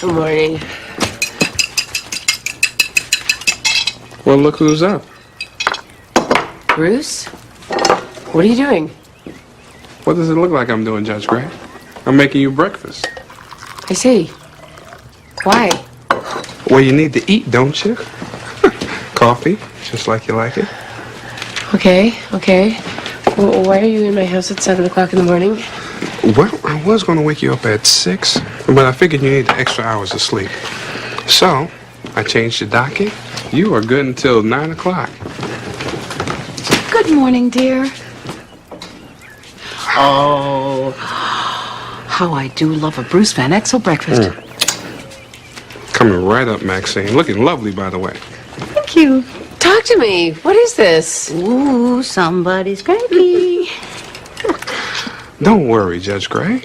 Good morning. Well, look who's up. Bruce? What are you doing? What does it look like I'm doing, Judge Gray? I'm making you breakfast. I see. Why? Well, you need to eat, don't you? Coffee, just like you like it. Okay. Well, why are you in my house at 7 o'clock in the morning? Well, I was going to wake you up at 6, but I figured you need the extra hours of sleep. So, I changed your docket. You are good until 9 o'clock. Good morning, dear. Oh, how I do love a Bruce Van Exel breakfast. Coming right up, Maxine. Looking lovely, by the way. Thank you. Talk to me. What is this? Ooh, somebody's cranky. Don't worry, Judge Gray.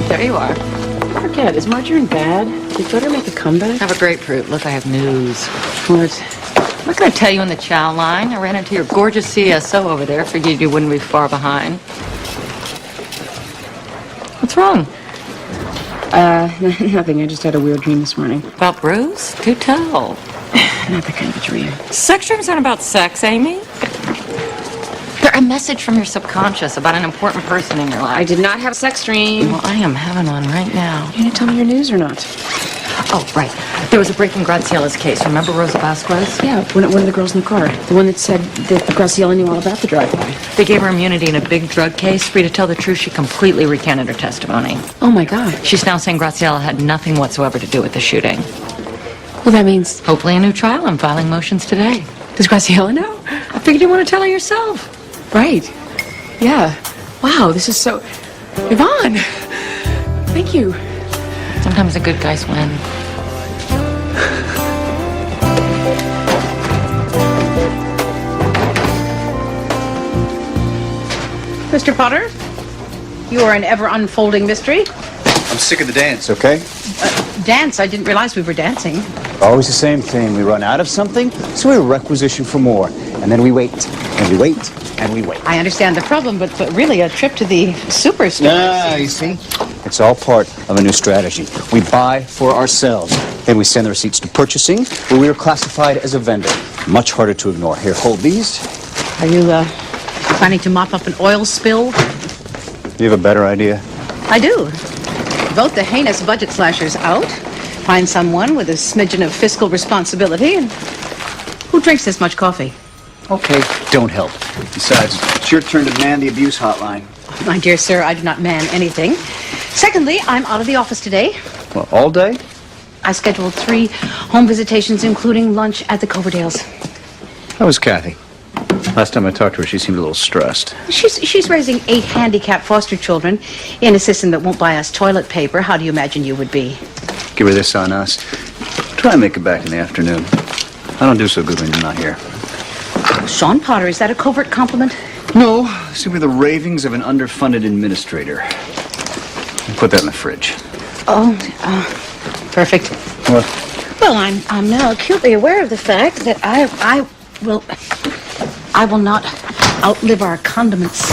There you are. Forget, is margarine bad? Did butter make a comeback? Have a grapefruit. Look, I have news. What? What can I tell you in the chow line? I ran into your gorgeous CSO over there. Figured you wouldn't be far behind. What's wrong? Nothing. I just had a weird dream this morning. About Bruce? Do tell. Not the kind of dream. Sex dreams aren't about sex, Amy. They're a message from your subconscious about an important person in your life. I did not have a sex dream. Well, I am having one right now. You gonna tell me your news or not? Oh, right. There was a break in Graciella's case. Remember Rosa Vasquez? Yeah, one of the girls in the car. The one that said that Graciela knew all about the drive-by. They gave her immunity in a big drug case. Free to tell the truth, she completely recanted her testimony. Oh, my God. She's now saying Graciela had nothing whatsoever to do with the shooting. Well, that means... Hopefully a new trial. I'm filing motions today. Does Graciela know? I figured you want to tell her yourself. Right. Yeah. Wow, this is so... Yvonne! Thank you. Sometimes the good guys win. Mr. Potter, you are an ever-unfolding mystery. I'm sick of the dance, okay? Dance? I didn't realize we were dancing. Always the same thing. We run out of something, so we requisition for more. And then we wait, and we wait, and we wait. I understand the problem, but really a trip to the superstore. Ah, you see? It's all part of a new strategy. We buy for ourselves. Then we send the receipts to purchasing, where we are classified as a vendor. Much harder to ignore. Here, hold these. Are you planning to mop up an oil spill? Do you have a better idea? I do. Vote the heinous budget slashers out. Find someone with a smidgen of fiscal responsibility. And who drinks this much coffee? Okay, don't help. Besides, it's your turn to man the abuse hotline. My dear sir, I do not man anything. Secondly, I'm out of the office today. Well, all day? I scheduled 3 home visitations, including lunch at the Coverdales. How was Kathy? Last time I talked to her, she seemed a little stressed. She's raising 8 handicapped foster children in a system that won't buy us toilet paper. How do you imagine you would be? Give her this on us. Try and make it back in the afternoon. I don't do so good when you're not here. Sean Potter, is that a covert compliment? No, simply the ravings of an underfunded administrator. Put that in the fridge. Oh, perfect. What? Well, I'm now acutely aware of the fact that I will not outlive our condiments.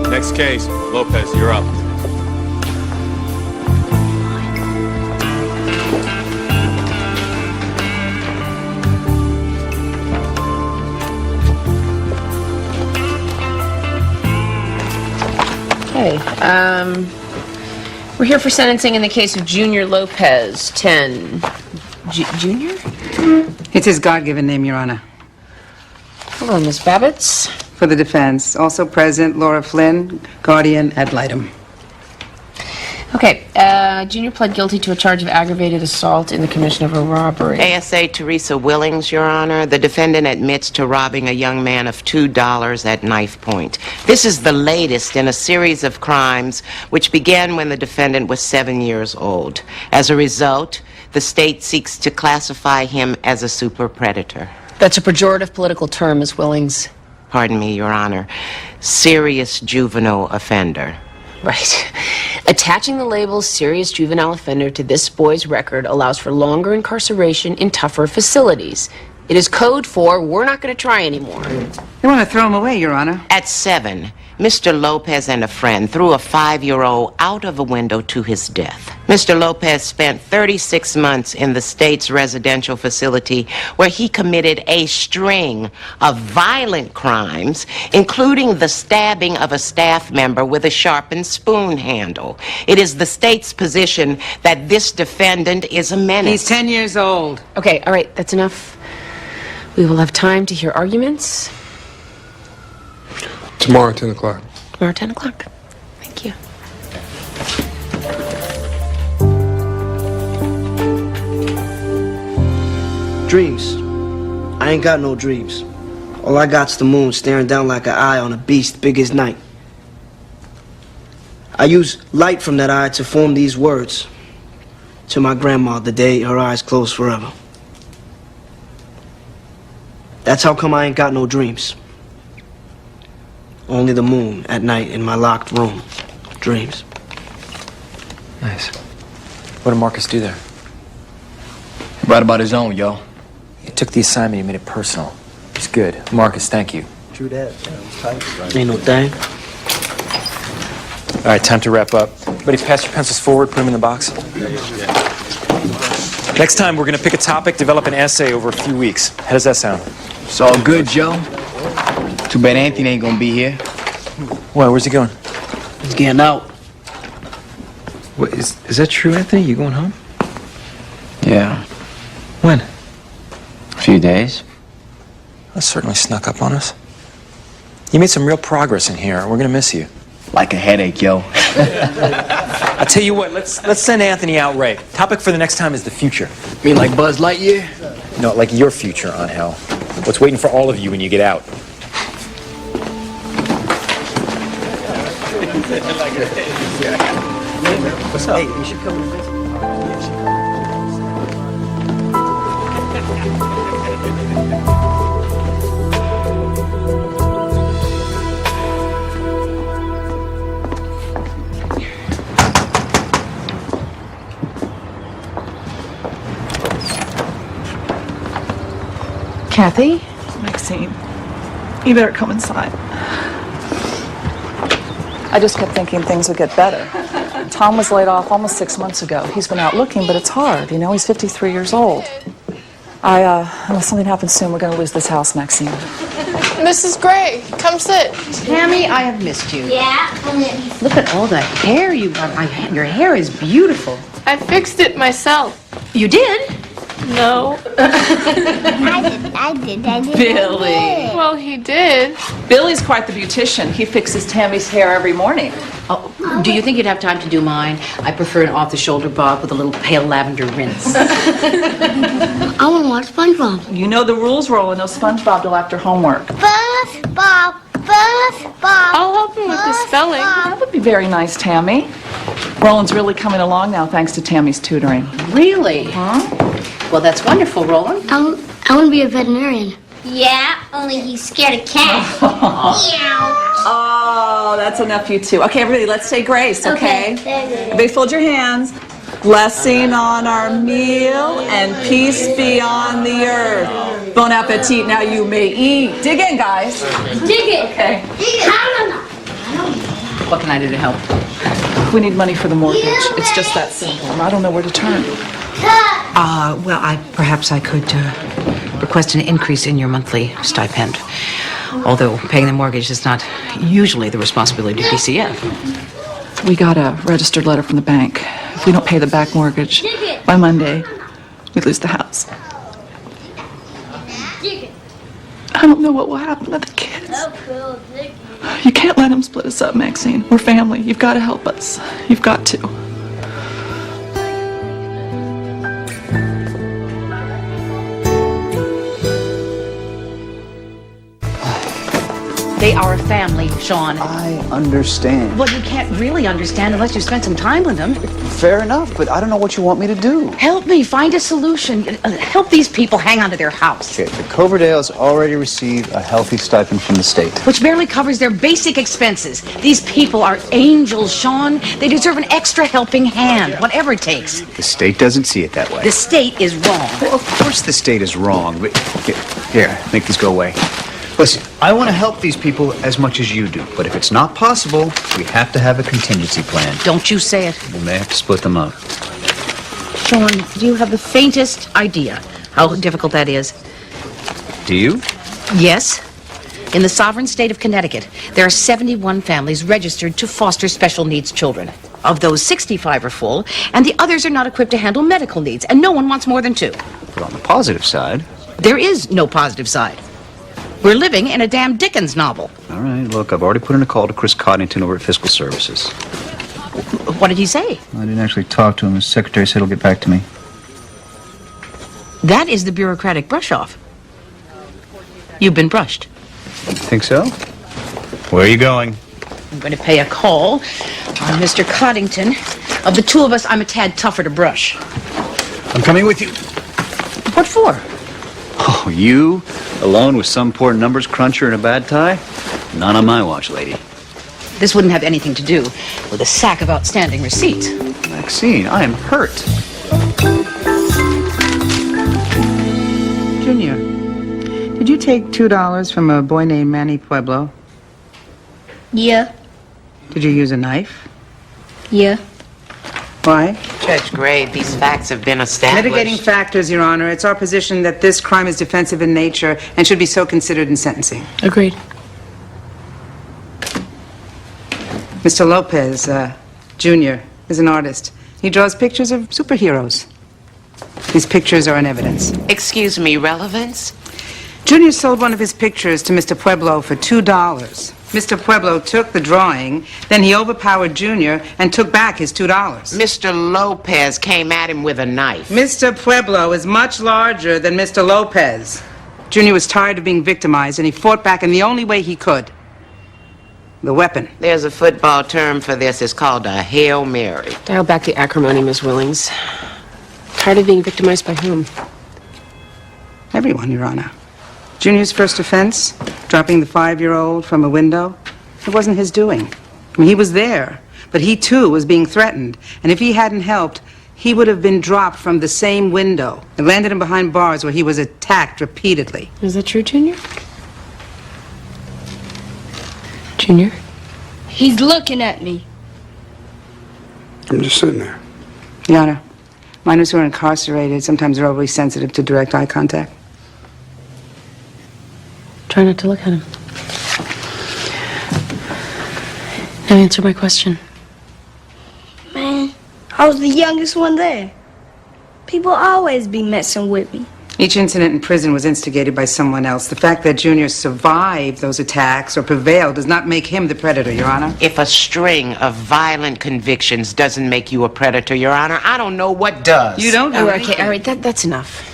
Next case, Lopez, you're up. Okay, we're here for sentencing in the case of Junior Lopez, 10. Junior? It's his God-given name, Your Honor. Hello, Miss Babbitts. For the defense. Also present, Laura Flynn, guardian ad litem. Okay, Junior pled guilty to a charge of aggravated assault in the commission of a robbery. ASA Teresa Willings, Your Honor. The defendant admits to robbing a young man of $2 at knife point. This is the latest in a series of crimes which began when the defendant was 7 years old. As a result, the state seeks to classify him as a super predator. That's a pejorative political term, Miss Willings. Pardon me, Your Honor. Serious juvenile offender. Right. Attaching the label serious juvenile offender to this boy's record allows for longer incarceration in tougher facilities. It is code for we're not going to try anymore. They want to throw him away, Your Honor. At 7, Mr. Lopez and a friend threw a 5-year-old out of a window to his death. Mr. Lopez spent 36 months in the state's residential facility where he committed a string of violent crimes, including the stabbing of a staff member with a sharpened spoon handle. It is the state's position that this defendant is a menace. He's 10 years old. Okay, all right, that's enough. We will have time to hear arguments. Tomorrow, 10 o'clock. Tomorrow, 10 o'clock. Thank you. Dreams. I ain't got no dreams. All I got's the moon staring down like an eye on a beast big as night. I use light from that eye to form these words to my grandma the day her eyes closed forever. That's how come I ain't got no dreams. Only the moon at night in my locked room. Dreams. Nice. What did Marcus do there? He brought about his own, yo. He took the assignment, he made it personal. He's good. Marcus, thank you. True that. Ain't no thing. All right, time to wrap up. Everybody pass your pencils forward, put them in the box. Next time, we're going to pick a topic, develop an essay over a few weeks. How does that sound? It's all good, Joe. Too bad Anthony ain't gonna be here. Why, where's he going? He's getting out. What, is that true, Anthony? You going home? Yeah. When? A few days. That certainly snuck up on us. You made some real progress in here. We're going to miss you. Like a headache, yo. I tell you what, let's send Anthony out right. Topic for the next time is the future. Mean like Buzz Lightyear? No, like your future on hell. What's waiting for all of you when you get out? What's up? Hey, you should come and visit. Kathy? Maxine, you better come inside. I just kept thinking things would get better. Tom was laid off almost 6 months ago. He's been out looking, but it's hard. You know, he's 53 years old. Unless something happens soon, we're going to lose this house, Maxine. Mrs. Gray, come sit. Tammy, I have missed you. Yeah? Look at all the hair you got. Your hair is beautiful. I fixed it myself. You did? No. I did. Billy. Well, he did. Billy's quite the beautician. He fixes Tammy's hair every morning. Oh, do you think you'd have time to do mine? I prefer an off-the-shoulder bob with a little pale lavender rinse. I want to watch SpongeBob. You know the rules, Roland. No SpongeBob till after homework. SpongeBob. I'll help him with the spelling. That would be very nice, Tammy. Roland's really coming along now thanks to Tammy's tutoring. Really? Huh? Well, that's wonderful, Roland. I want to be a veterinarian. Yeah, only he's scared of cats. Oh, that's enough, you two. Okay, everybody, let's say grace, okay? Everybody fold your hands. Blessing on our meal and peace be on the earth. Bon appetit, now you may eat. Dig in, guys. Dig it. Okay. What can I do to help? We need money for the mortgage. It's just that simple. I don't know where to turn. Well, perhaps I could request an increase in your monthly stipend. Although paying the mortgage is not usually the responsibility of DCF. We got a registered letter from the bank. If we don't pay the back mortgage by Monday, we lose the house. I don't know what will happen to the kids. You can't let them split us up, Maxine. We're family. You've got to help us. You've got to. They are a family, Sean. I understand. Well, you can't really understand unless you spend some time with them. Fair enough, but I don't know what you want me to do. Help me find a solution. Help these people hang on to their house. Okay, the Coverdales already receive a healthy stipend from the state. Which barely covers their basic expenses. These people are angels, Sean. They deserve an extra helping hand, whatever it takes. The state doesn't see it that way. The state is wrong. Well, of course the state is wrong, but here, make these go away. Listen, I want to help these people as much as you do, but if it's not possible, we have to have a contingency plan. Don't you say it. We may have to split them up. Sean, do you have the faintest idea how difficult that is? Do you? Yes. In the sovereign state of Connecticut, there are 71 families registered to foster special needs children. Of those, 65 are full, and the others are not equipped to handle medical needs, and no one wants more than 2. But on the positive side... There is no positive side. We're living in a damn Dickens novel. All right, look, I've already put in a call to Chris Coddington over at Fiscal Services. What did he say? I didn't actually talk to him. His secretary said he'll get back to me. That is the bureaucratic brush-off. You've been brushed. Think so? Where are you going? I'm going to pay a call on Mr. Coddington. Of the 2 of us, I'm a tad tougher to brush. I'm coming with you. What for? Oh, you? Alone with some poor numbers cruncher and a bad tie? Not on my watch, lady. This wouldn't have anything to do with a sack of outstanding receipts. Maxine, I am hurt. Junior, did you take $2 from a boy named Manny Pueblo? Yeah. Did you use a knife? Yeah. Why? Judge Gray, these facts have been established. Mitigating factors, Your Honor. It's our position that this crime is defensive in nature and should be so considered in sentencing. Agreed. Mr. Lopez, Jr., is an artist. He draws pictures of superheroes. These pictures are in evidence. Excuse me, relevance? Junior sold one of his pictures to Mr. Pueblo for $2. Mr. Pueblo took the drawing, then he overpowered Junior and took back his $2. Mr. Lopez came at him with a knife. Mr. Pueblo is much larger than Mr. Lopez. Junior was tired of being victimized, and he fought back in the only way he could. The weapon. There's a football term for this. It's called a Hail Mary. Dial back the acrimony, Miss Willings. Tired of being victimized by whom? Everyone, Your Honor. Junior's first offense, dropping the 5-year-old from a window, it wasn't his doing. I mean, he was there, but he too was being threatened. And if he hadn't helped, he would have been dropped from the same window and landed him behind bars where he was attacked repeatedly. Is that true, Junior? Junior? He's looking at me. I'm just sitting there. Your Honor, minors who are incarcerated sometimes are overly sensitive to direct eye contact. Try not to look at him. Now answer my question. Man, I was the youngest one there. People always be messing with me. Each incident in prison was instigated by someone else. The fact that Junior survived those attacks or prevailed does not make him the predator, Your Honor. If a string of violent convictions doesn't make you a predator, Your Honor, I don't know what does. You don't know Okay, all right, that's enough.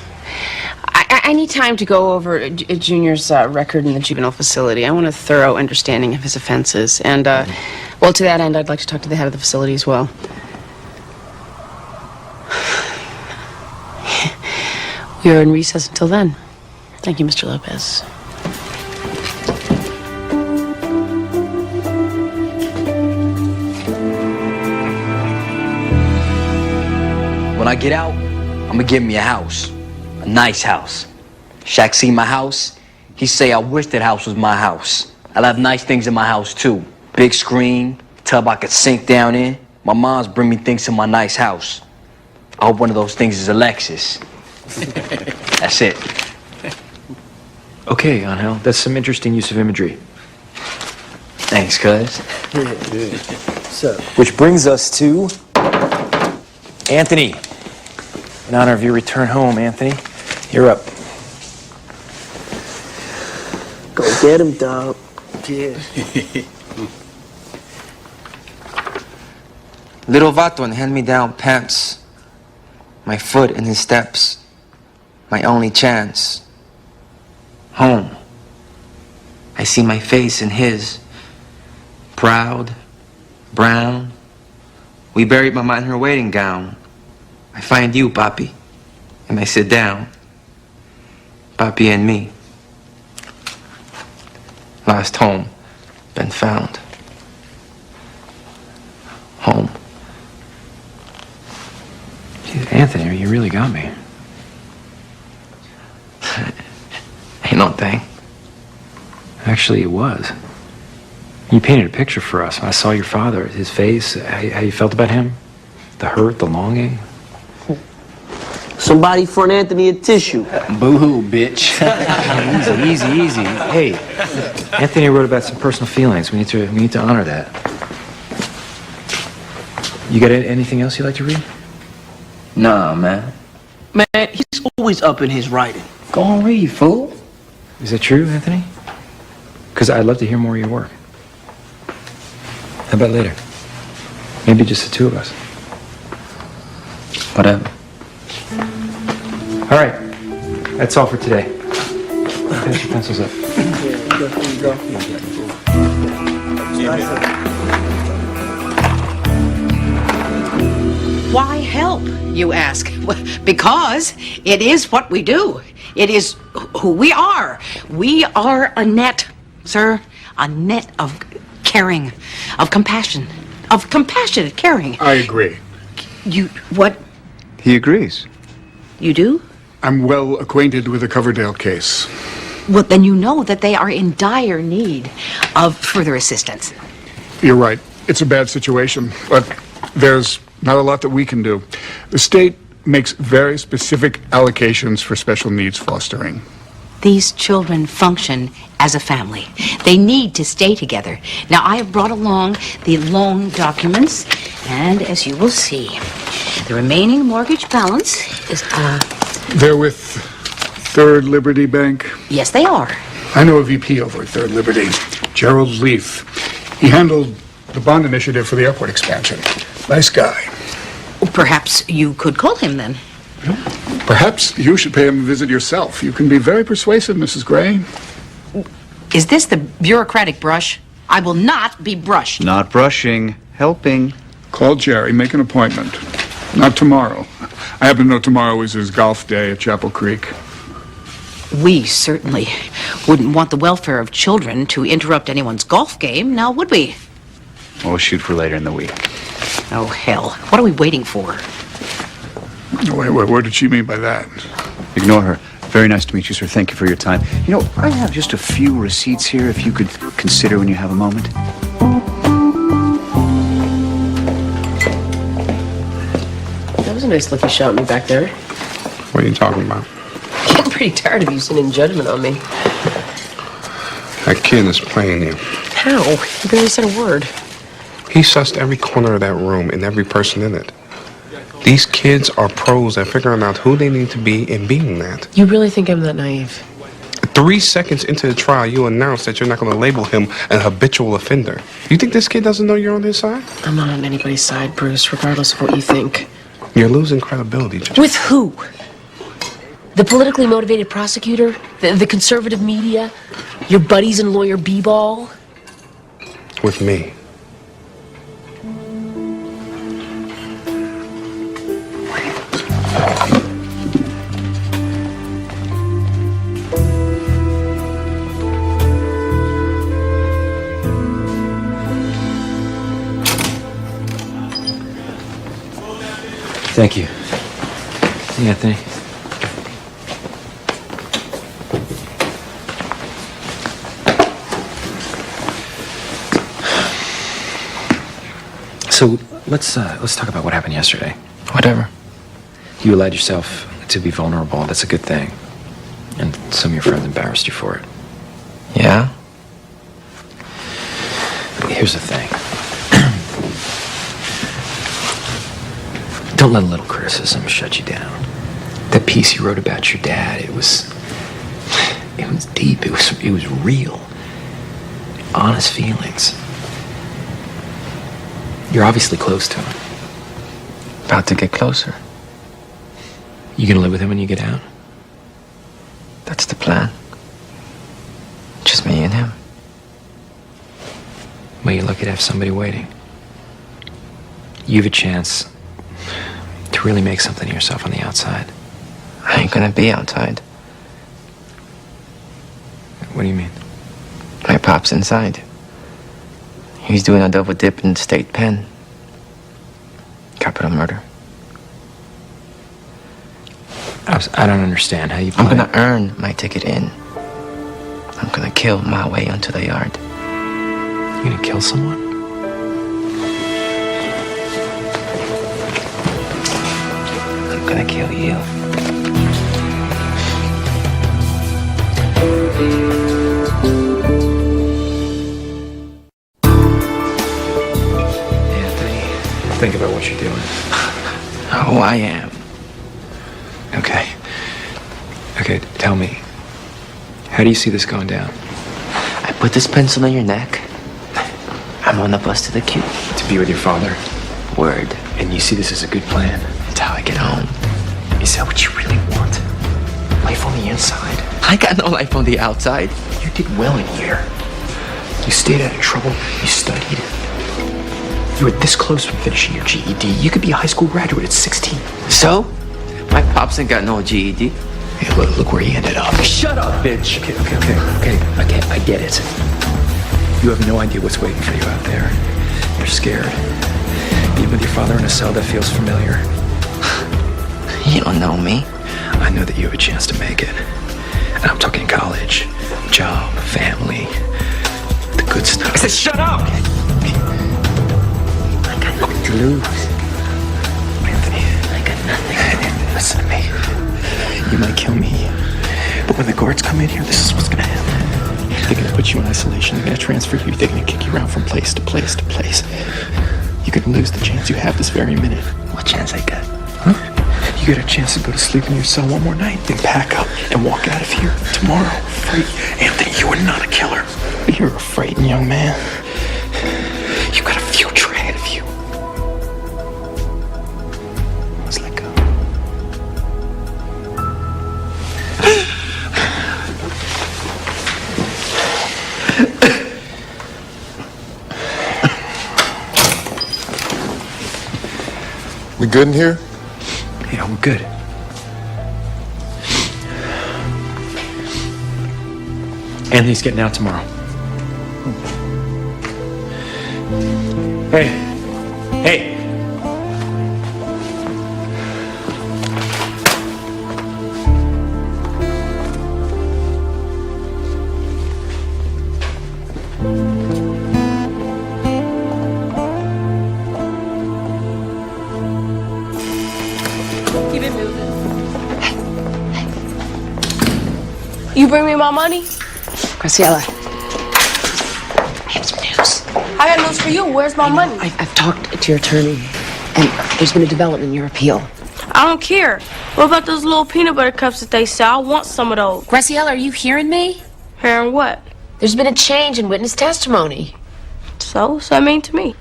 I need time to go over Junior's record in the juvenile facility. I want a thorough understanding of his offenses. And, well, to that end, I'd like to talk to the head of the facility as well. We are in recess until then. Thank you, Mr. Lopez. when I get out, I'm gonna give me a house. A nice house. Shaq see my house, he say I wish that house was my house. I'll have nice things in my house too. Big screen, tub I could sink down in. My mom's bring me things to my nice house. I hope one of those things is a Lexus. That's it. Okay, Angel, that's some interesting use of imagery. Thanks, cuz. Which brings us to Anthony. In honor of your return home, Anthony, you're up. Go get him, dog. Yeah. Little Vato in hand-me-down pants. My foot in his steps. My only chance. Home. I see my face in his. Proud. Brown. We buried Mama in her wedding gown. I find you, Papi. And I sit down. Papi and me. Last home. Been found. Home. Jeez, Anthony, you really got me. Ain't no thing. Actually, it was. You painted a picture for us. I saw your father, his face, how you felt about him, the hurt, the longing. Somebody front Anthony a tissue. Boo-hoo, bitch. Easy. Hey, Anthony wrote about some personal feelings. We need to honor that. You got anything else you'd like to read? Nah, man. Man, he's always up in his writing. Go on, read, fool. Is that true, Anthony? Because I'd love to hear more of your work. How about later? Maybe just the two of us. Whatever. All right. That's all for today. Pass your pencils up. Why help, you ask? Because it is what we do. It is who we are. We are a net, sir. A net of caring, of compassion, of compassionate caring. I agree. You, what? He agrees. You do? I'm well acquainted with the Coverdale case. Well, then you know that they are in dire need of further assistance. You're right. It's a bad situation, but there's not a lot that we can do. The state makes very specific allocations for special needs fostering. These children function as a family. They need to stay together. Now, I have brought along the loan documents, and as you will see, the remaining mortgage balance is, They're with Third Liberty Bank? Yes, they are. I know a VP over at Third Liberty, Gerald Leaf. He handled the bond initiative for the airport expansion. Nice guy. Perhaps you could call him then. Perhaps you should pay him a visit yourself. You can be very persuasive, Mrs. Gray. Is this the bureaucratic brush? I will not be brushed. Not brushing, helping. Call Jerry, make an appointment. Not tomorrow. I happen to know tomorrow is his golf day at Chapel Creek. We certainly wouldn't want the welfare of children to interrupt anyone's golf game, now would we? We'll shoot for later in the week. Oh, hell. What are we waiting for? Wait, what did she mean by that? Ignore her. Very nice to meet you, sir. Thank you for your time. You know, I have just a few receipts here if you could consider when you have a moment. That was a nice look you shot me back there. What are you talking about? Getting pretty tired of you sitting in judgment on me. That kid is playing you. How? You barely said a word. He sussed every corner of that room and every person in it. These kids are pros at figuring out who they need to be and being that. You really think I'm that naive? 3 seconds into the trial, you announce that you're not going to label him an habitual offender. You think this kid doesn't know you're on his side? I'm not on anybody's side, Bruce, regardless of what you think. You're losing credibility, Judge. With who? The politically motivated prosecutor? The conservative media? Your buddies and lawyer B-Ball? With me. Thank you. Anthony. So let's talk about what happened yesterday. Whatever. You allowed yourself to be vulnerable. That's a good thing. And some of your friends embarrassed you for it. Yeah? Here's the thing. Don't let a little criticism shut you down. That piece you wrote about your dad, it was deep. It was real. Honest feelings. You're obviously close to him. About to get closer. You gonna live with him when you get out? That's the plan. Just me and him. Well, you're lucky to have somebody waiting. You have a chance to really make something of yourself on the outside. I ain't gonna be outside. What do you mean? My pop's inside. He's doing a double dip in the state pen. Capital murder. I don't understand how you I'm plan. gonna earn my ticket in. I'm gonna kill my way onto the yard. You gonna kill someone? I'm gonna kill you. Anthony, think about what you're doing. Oh, I am. Okay. Okay, tell me. How do you see this going down? I put this pencil in your neck. I'm on the bus to the queue. To be with your father? Word. And you see this as a good plan? It's how I get home. Is that what you really want? Life on the inside? I got no life on the outside. You did well in here. You stayed out of trouble. You studied. You were this close from finishing your GED. You could be a high school graduate at 16. So? My pops ain't got no GED. Hey, look where he ended up. Shut up, bitch. Okay. I get it. You have no idea what's waiting for you out there. You're scared. Being with your father in a cell that feels familiar. You don't know me. I know that you have a chance to make it. And I'm talking college, job, family, the good stuff. I said shut up! I got nothing to lose. Anthony. I got nothing. Listen to me. You might kill me. But when the guards come in here, this is what's gonna happen. They're gonna put you in isolation. They're gonna transfer you. They're gonna kick you around from place to place to place. You could lose the chance you have this very minute. What chance I got? Huh? You get a chance to go to sleep in your cell one more night, then pack up and walk out of here tomorrow free. Anthony, you are not a killer. But you're a frightened young man. You've got a future ahead of you. Let's let go. We good in here? Yeah, we're good. Anthony's getting out tomorrow. Hey. Keep it moving. You bring me my money? Graciela, I have some news. I got news for you. Where's my money? I've talked to your attorney, and there's been a development in your appeal. I don't care. What about those little peanut butter cups that they sell? I want some of those. Graciela, are you hearing me? Hearing what? There's been a change in witness testimony. So? What's that mean to me?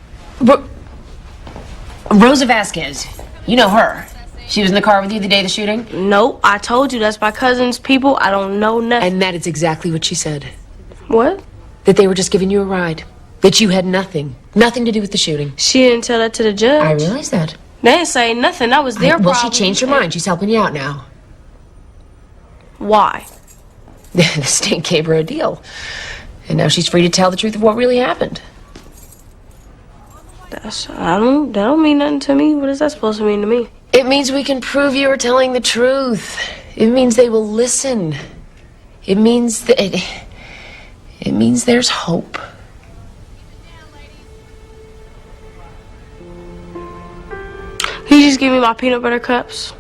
Rosa Vasquez, you know her. She was in the car with you the day of the shooting? Nope. I told you that's my cousin's people. I don't know nothing. And that is exactly what she said. What? That they were just giving you a ride. That you had nothing to do with the shooting. She didn't tell that to the judge. I realize that. They didn't say nothing. That was their problem. Well, she changed her mind. She's helping you out now. Why? The state gave her a deal. And now she's free to tell the truth of what really happened. That don't mean nothing to me. What is that supposed to mean to me? It means we can prove you are telling the truth. It means they will listen. It means that it means there's hope. Can you just give me my peanut butter cups?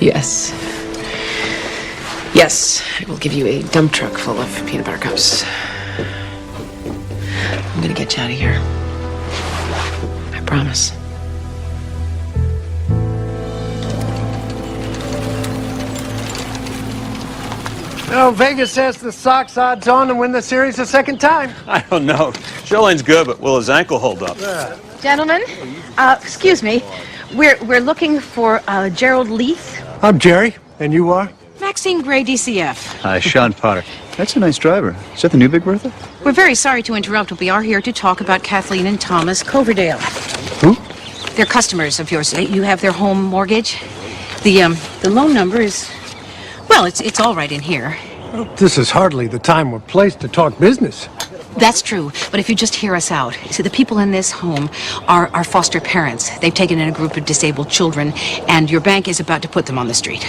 Yes. Yes, I will give you a dump truck full of peanut butter cups. I'm gonna get you out of here. I promise. Well, Vegas has the Sox odds on to win the series a second time. I don't know. Showing's good, but will his ankle hold up? Gentlemen, excuse me. We're looking for Gerald Leith. I'm Jerry, and you are? Maxine Gray, DCF. Hi, Sean Potter. That's a nice driver. Is that the new Big Bertha? We're very sorry to interrupt, but we are here to talk about Kathleen and Thomas Coverdale. Who? They're customers of yours. You have their home mortgage. The loan number is, well, it's all right in here. Well, this is hardly the time or place to talk business. That's true, but if you just hear us out. See, the people in this home are foster parents. They've taken in a group of disabled children, and your bank is about to put them on the street.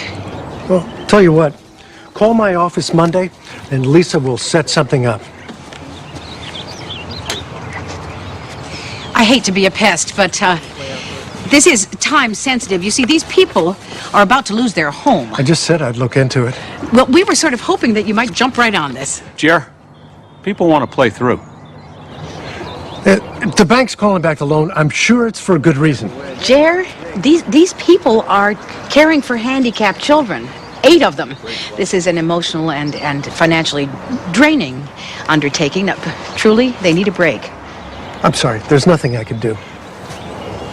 Well, tell you what, call my office Monday, and Lisa will set something up. I hate to be a pest, but this is time sensitive. You see, these people are about to lose their home. I just said I'd look into it. Well, we were sort of hoping that you might jump right on this. Jer, people want to play through. If the bank's calling back the loan, I'm sure it's for a good reason. Jer, these people are caring for handicapped children. 8 of them. This is an emotional and financially draining undertaking. Truly, they need a break. I'm sorry, there's nothing I can do.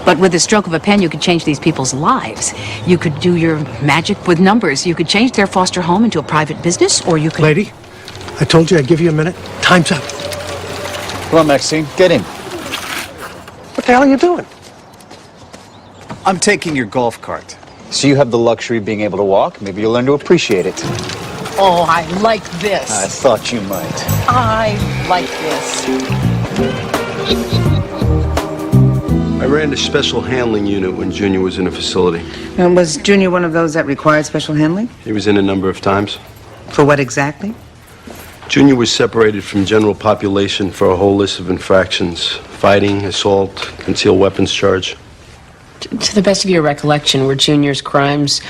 But with the stroke of a pen, you could change these people's lives. You could do your magic with numbers. You could change their foster home into a private business, or you could... Lady, I told you I'd give you a minute. Time's up. Come on, Maxine, get in. What the hell are you doing? I'm taking your golf cart. So you have the luxury of being able to walk. Maybe you'll learn to appreciate it. Oh, I like this. I thought you might. I like this. I ran the special handling unit when Junior was in the facility. And was Junior one of those that required special handling? He was in a number of times. For what exactly? Junior was separated from general population for a whole list of infractions. Fighting, assault, concealed weapons charge. To the best of your recollection, were Junior's crimes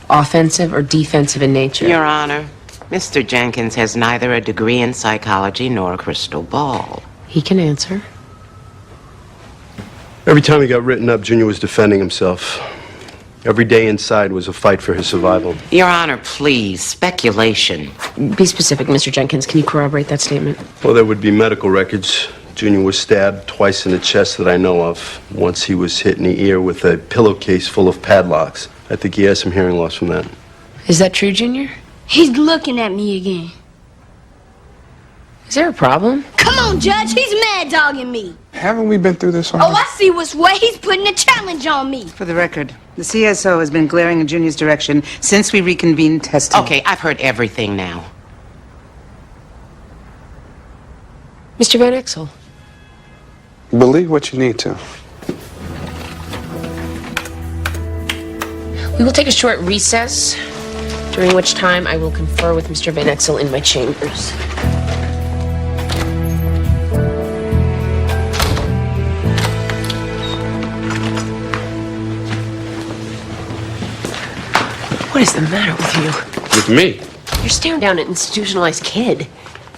offensive or defensive in nature? Your Honor, Mr. Jenkins has neither a degree in psychology nor a crystal ball. He can answer. Every time he got written up, Junior was defending himself. Every day inside was a fight for his survival. Your Honor, please, speculation. Be specific, Mr. Jenkins. Can you corroborate that statement? Well, there would be medical records. Junior was stabbed twice in the chest that I know of. Once he was hit in the ear with a pillowcase full of padlocks. I think he has some hearing loss from that. Is that true, Junior? He's looking at me again. Is there a problem? Come on, Judge. He's mad dogging me. Haven't we been through this already? Oh, I see what's what. He's putting a challenge on me. For the record, the CSO has been glaring in Junior's direction since we reconvened testing. Okay, I've heard everything now. Mr. Van Exel. Believe what you need to. We will take a short recess, during which time I will confer with Mr. Van Exel in my chambers. What is the matter with you? With me? You're staring down an institutionalized kid.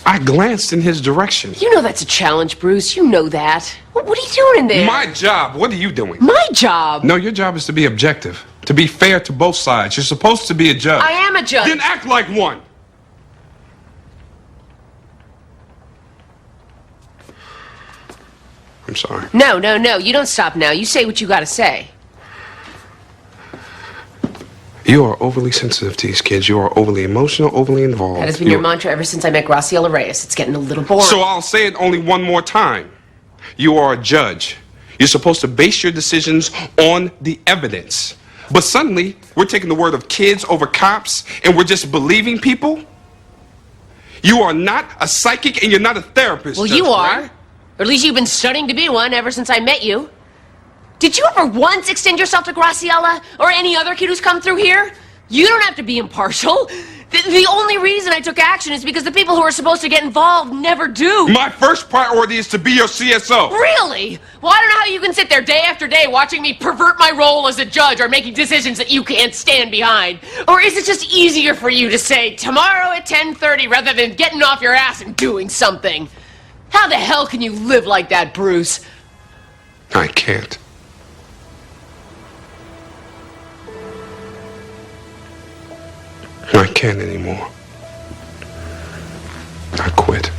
I glanced in his direction. You know that's a challenge, Bruce. You know that. What are you doing in there? My job. What are you doing? My job? No, your job is to be objective. To be fair to both sides. You're supposed to be a judge. I am a judge. Then act like one. I'm sorry. No. You don't stop now. You say what you gotta say. You are overly sensitive to these kids. You are overly emotional, overly involved. That has been your mantra ever since I met Graciela Reyes. It's getting a little boring. So I'll say it only one more time. You are a judge. You're supposed to base your decisions on the evidence. But suddenly, we're taking the word of kids over cops, and we're just believing people? You are not a psychic, and you're not a therapist. Well, Judge you are. Gray. Or at least you've been studying to be one ever since I met you. Did you ever once extend yourself to Graciela or any other kid who's come through here? You don't have to be impartial. The only reason I took action is because the people who are supposed to get involved never do. My first priority is to be your CSO. Really? Well, I don't know how you can sit there day after day watching me pervert my role as a judge or making decisions that you can't stand behind. Or is it just easier for you to say tomorrow at 10:30 rather than getting off your ass and doing something? How the hell can you live like that, Bruce? I can't. I can't anymore. I quit.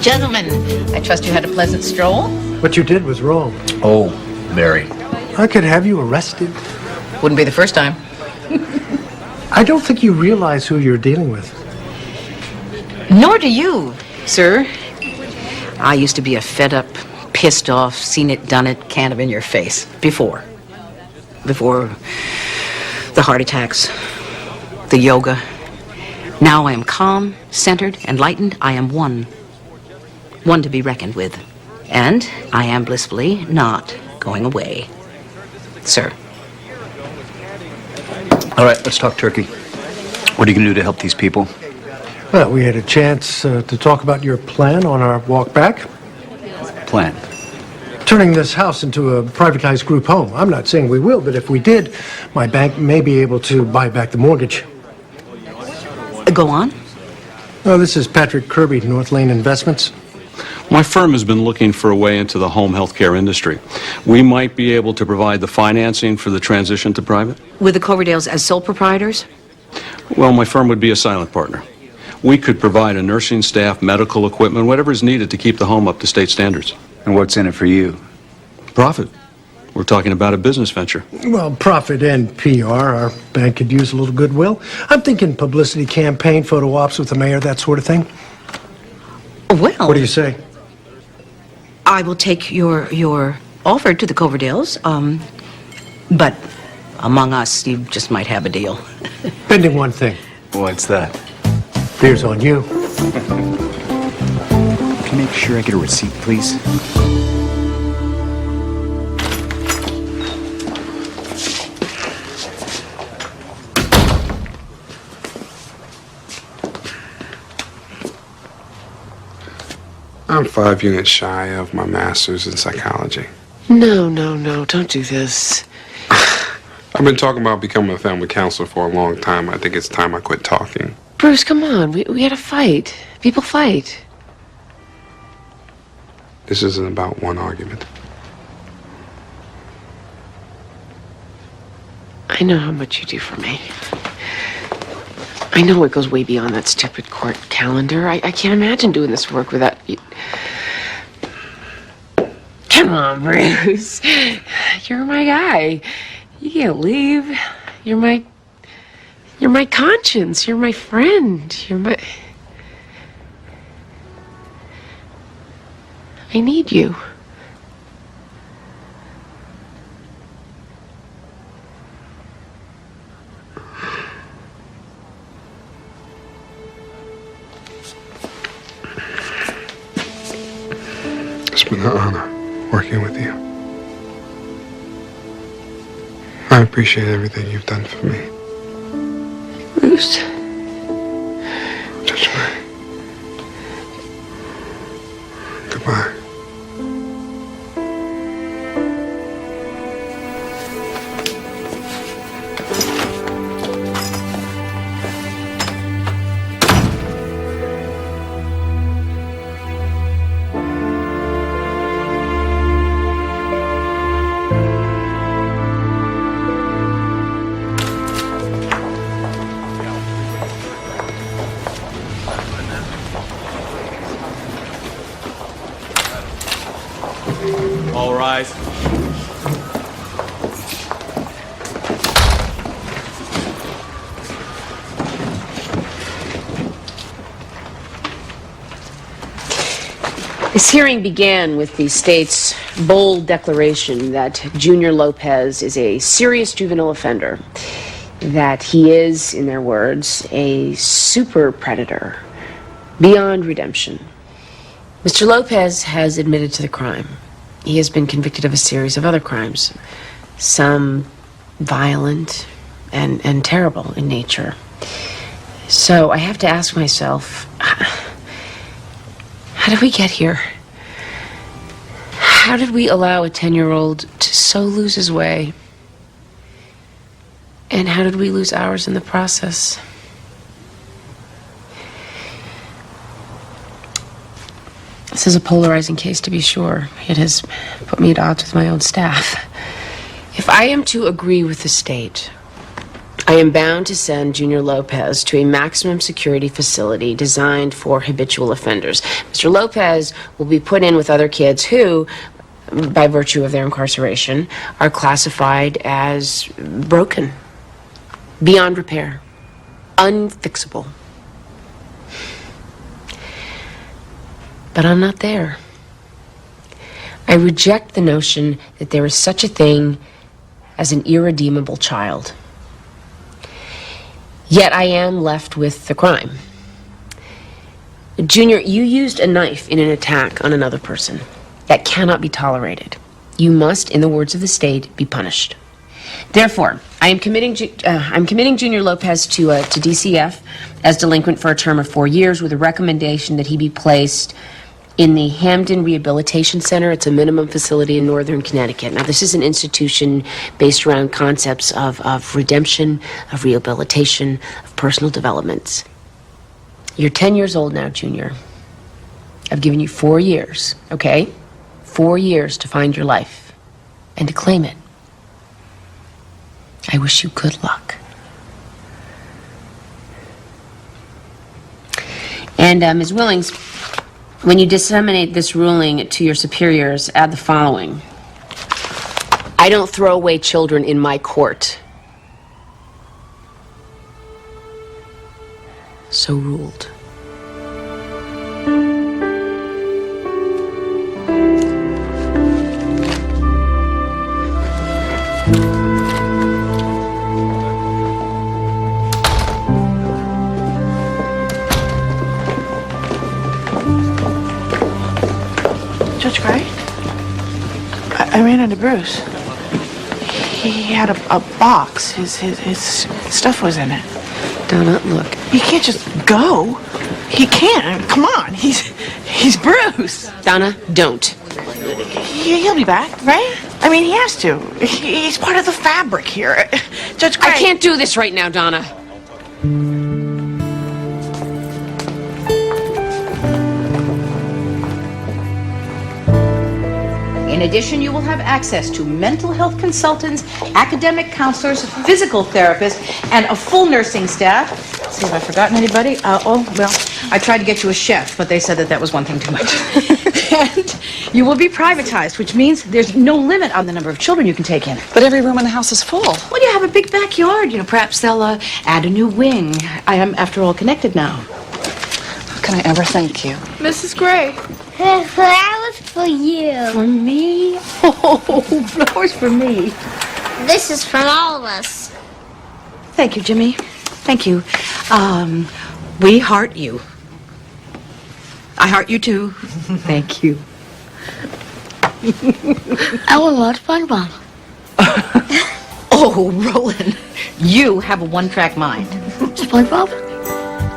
Gentlemen, I trust you had a pleasant stroll. What you did was wrong. Oh, very. I could have you arrested. Wouldn't be the first time. I don't think you realize who you're dealing with. Nor do you, sir. I used to be a fed-up, pissed-off, seen-it, done-it, kind of in your face. Before the heart attacks, the yoga. Now I am calm, centered, enlightened. I am one. One to be reckoned with. And I am blissfully not going away. Sir. All right, let's talk turkey. What are you going to do to help these people? Well, we had a chance to talk about your plan on our walk back. Plan? Turning this house into a privatized group home. I'm not saying we will, but if we did, my bank may be able to buy back the mortgage. Go on. Well, this is Patrick Kirby, North Lane Investments. My firm has been looking for a way into the home health care industry. We might be able to provide the financing for the transition to private. With the Coverdales as sole proprietors? Well, my firm would be a silent partner. We could provide a nursing staff, medical equipment, whatever is needed to keep the home up to state standards. And what's in it for you? Profit. We're talking about a business venture. Well, profit and PR. Our bank could use a little goodwill. I'm thinking publicity campaign, photo ops with the mayor, that sort of thing. Well... What do you say? I will take your offer to the Coverdales, but among us, you just might have a deal. Pending one thing. What's that? Beer's on you. Can you make sure I get a receipt, please? I'm 5 units shy of my master's in psychology. No, don't do this. I've been talking about becoming a family counselor for a long time. I think it's time I quit talking. Bruce, come on. We had a fight. People fight. This isn't about one argument. I know how much you do for me. I know it goes way beyond that stupid court calendar. I can't imagine doing this work without you. Come on, Bruce. You're my guy. You can't leave. You're my conscience. You're my friend. I need you. It's been an honor working with you. I appreciate everything you've done for me. Bruce. Judge May. Goodbye. All rise. This hearing began with the state's bold declaration that Junior Lopez is a serious juvenile offender, that he is, in their words, a super predator beyond redemption. Mr. Lopez has admitted to the crime. He has been convicted of a series of other crimes, some violent and terrible in nature. So I have to ask myself, how did we get here? How did we allow a 10-year-old to so lose his way? And how did we lose ours in the process? This is a polarizing case, to be sure. It has put me at odds with my own staff. If I am to agree with the state, I am bound to send Junior Lopez to a maximum security facility designed for habitual offenders. Mr. Lopez will be put in with other kids who, by virtue of their incarceration, are classified as broken, beyond repair, unfixable. But I'm not there. I reject the notion that there is such a thing as an irredeemable child. Yet I am left with the crime. Junior, you used a knife in an attack on another person. That cannot be tolerated. You must, in the words of the state, be punished. Therefore, I'm committing Junior Lopez to DCF as delinquent for a term of 4 years with a recommendation that he be placed in the Hamden Rehabilitation Center. It's a minimum facility in northern Connecticut. Now, this is an institution based around concepts of redemption, of rehabilitation, of personal development. You're 10 years old now, Junior. I've given you 4 years, okay? 4 years to find your life and to claim it. I wish you good luck. And, Ms. Willings, when you disseminate this ruling to your superiors, add the following. I don't throw away children in my court. So ruled. Judge Gray? I ran into Bruce. He had a box. His stuff was in it. Donna, look. You can't just go. He can't. Come on. He's Bruce. Donna, don't. He'll be back, right? I mean, he has to. He's part of the fabric here. Judge Gray. I can't do this right now, Donna. In addition, you will have access to mental health consultants, academic counselors, physical therapists, and a full nursing staff. Let's see if I've forgotten anybody. I tried to get you a chef, but they said that was one thing too much. And you will be privatized, which means there's no limit on the number of children you can take in. But every room in the house is full. Well, you have a big backyard. Perhaps they'll add a new wing. I am, after all, connected now. How can I ever thank you? Mrs. Gray. Flowers for you. For me? Oh, flowers for me. This is from all of us. Thank you, Jimmy. Thank you. We heart you. I heart you too. Thank you. I will watch SpongeBob. Oh, Roland, you have a one-track mind. SpongeBob?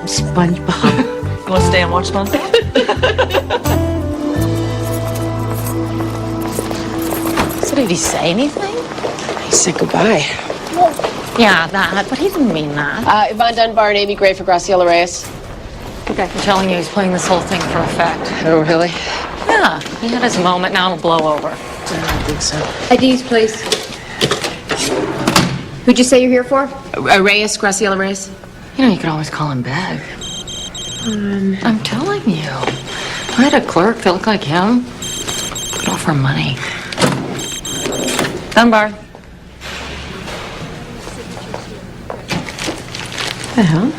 SpongeBob. You want to stay and watch SpongeBob? So did he say anything? He said goodbye. Yeah, that, but he didn't mean that. Yvonne Dunbar and Amy Gray for Graciela Reyes. I'm telling you, he's playing this whole thing for effect. Oh, really? Yeah, he had his moment, now it'll blow over. I don't think so. IDs, please. Who'd you say you're here for? Reyes, Graciela Reyes. You know, you could always call him Beg. I'm telling you. If I had a clerk that looked like him, I'd offer money. Dunbar. The hell?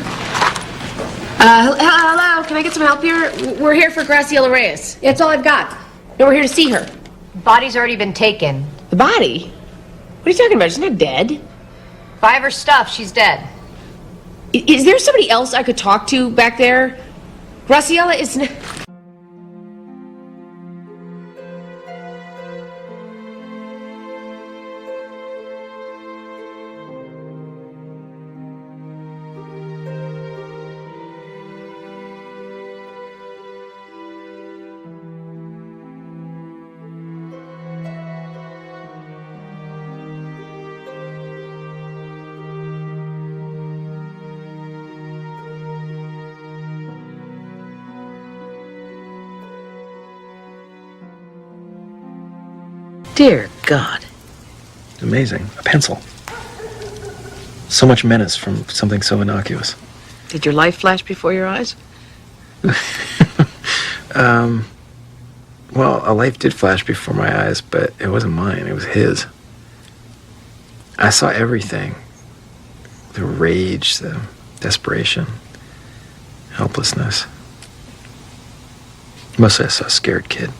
Hello, can I get some help here? We're here for Graciela Reyes. That's all I've got. No, we're here to see her. Body's already been taken. The body? What are you talking about? She's not dead. By her stuff, she's dead. Is there somebody else I could talk to back there? Graciela is... Dear God. Amazing. A pencil. So much menace from something so innocuous. Did your life flash before your eyes? Well, a life did flash before my eyes, but it wasn't mine. It was his. I saw everything. The rage, the desperation, helplessness. Mostly I saw a scared kid.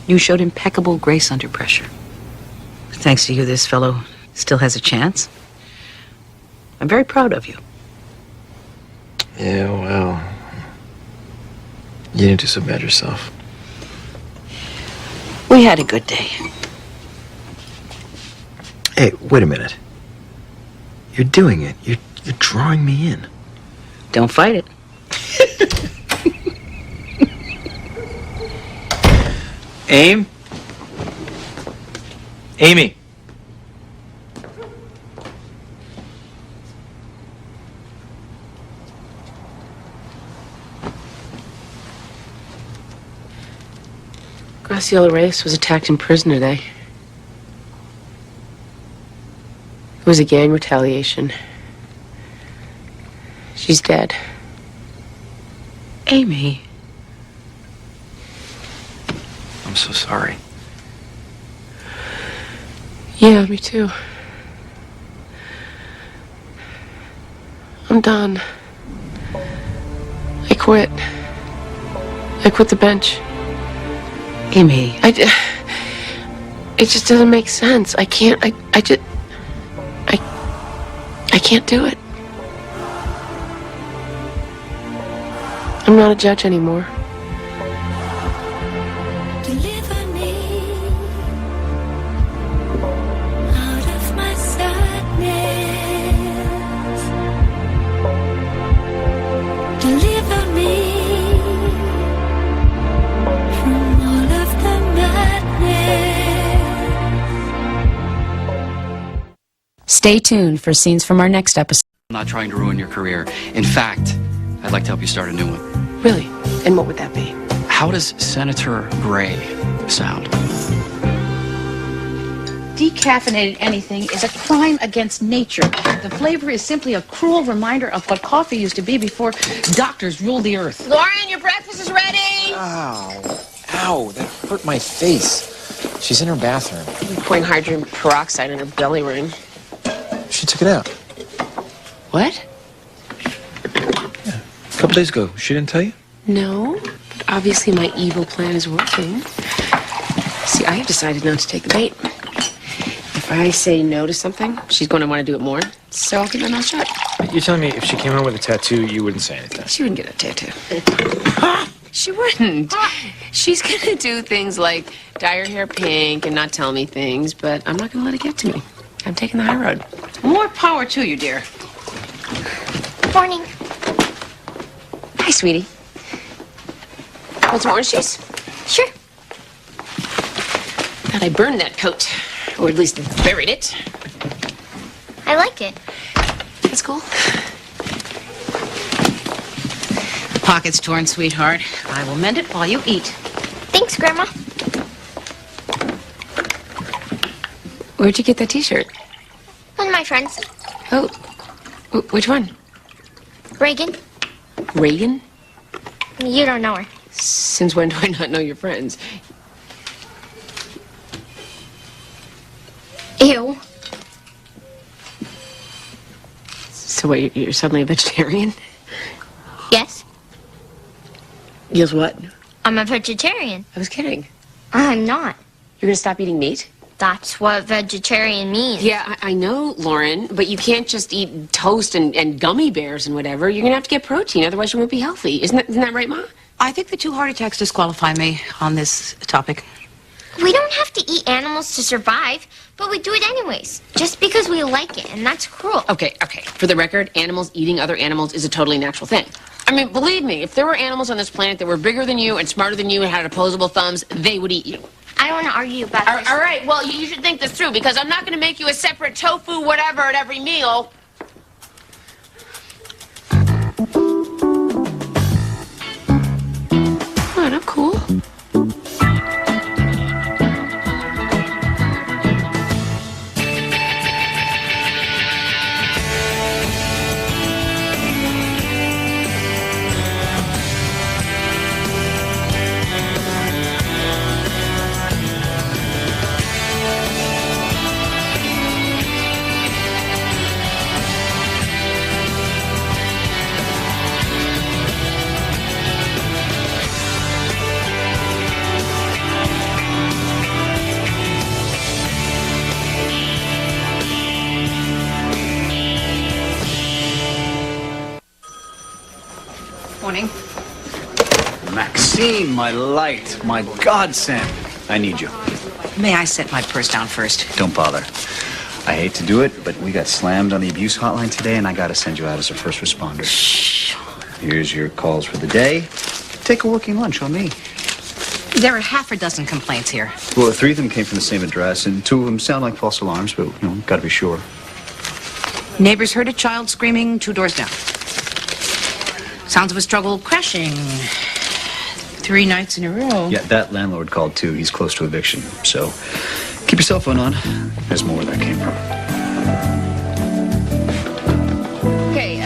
You showed impeccable grace under pressure. Thanks to you, this fellow still has a chance. I'm very proud of you. Yeah, well, you need to submit yourself. We had a good day. Hey, wait a minute. You're doing it. You're drawing me in. Don't fight it. Aim? Amy. Graciela Reyes was attacked in prison today. It was a gang retaliation. She's dead. Amy. I'm so sorry. Yeah, me too. I'm done. I quit. I quit the bench. Amy. It just doesn't make sense. I can't, I can't do it. I'm not a judge anymore. Stay tuned for scenes from our next episode. I'm not trying to ruin your career. In fact, I'd like to help you start a new one. Really? And what would that be? How does Senator Gray sound? Decaffeinated anything is a crime against nature. The flavor is simply a cruel reminder of what coffee used to be before doctors ruled the earth. Lauren, your breakfast is ready! Ow. Ow, that hurt my face. She's in her bathroom. I'm pouring hydrogen peroxide in her belly ring. She took it out. What? Yeah. A couple days ago. She didn't tell you? No, but obviously my evil plan is working. See, I have decided not to take the bait. If I say no to something, she's going to want to do it more, so I'll keep my mouth shut. You're telling me if she came home with a tattoo, you wouldn't say anything? She wouldn't get a tattoo. She wouldn't. She's going to do things like dye her hair pink and not tell me things, but I'm not going to let it get to me. I'm taking the high road. More power to you, dear. Morning. Hi, sweetie. Want some orange juice? Sure. Thought I burned that coat, or at least buried it. I like it. That's cool. Pocket's torn, sweetheart. I will mend it while you eat. Thanks, Grandma. Where'd you get that T-shirt? One of my friends. Oh, which one? Reagan. Reagan? You don't know her. Since when do I not know your friends? Ew. So wait, you're suddenly a vegetarian? Yes. Yes, what? I'm a vegetarian. I was kidding. I'm not. You're gonna stop eating meat? That's what vegetarian means. Yeah, I know, Lauren, but you can't just eat toast and gummy bears and whatever. You're gonna have to get protein, otherwise you won't be healthy. Isn't that right, Ma? I think the 2 heart attacks disqualify me on this topic. We don't have to eat animals to survive, but we do it anyways, just because we like it, and that's cruel. Okay. For the record, animals eating other animals is a totally natural thing. I mean, believe me, if there were animals on this planet that were bigger than you and smarter than you and had opposable thumbs, they would eat you. I don't want to argue about this. All right, well, you should think this through, because I'm not going to make you a separate tofu whatever at every meal. Oh, not cool. Morning. Maxine, my light, my godsend. I need you. May I set my purse down first? Don't bother. I hate to do it, but we got slammed on the abuse hotline today, and I gotta send you out as a first responder. Shh. Here's your calls for the day. Take a working lunch on me. There are half a dozen complaints here. Well, 3 of them came from the same address, and 2 of them sound like false alarms, but, gotta be sure. Neighbors heard a child screaming 2 doors down. Sounds of a struggle crashing 3 nights in a row. Yeah, that landlord called, too. He's close to eviction, so keep your cell phone on. There's more where that came from. Okay,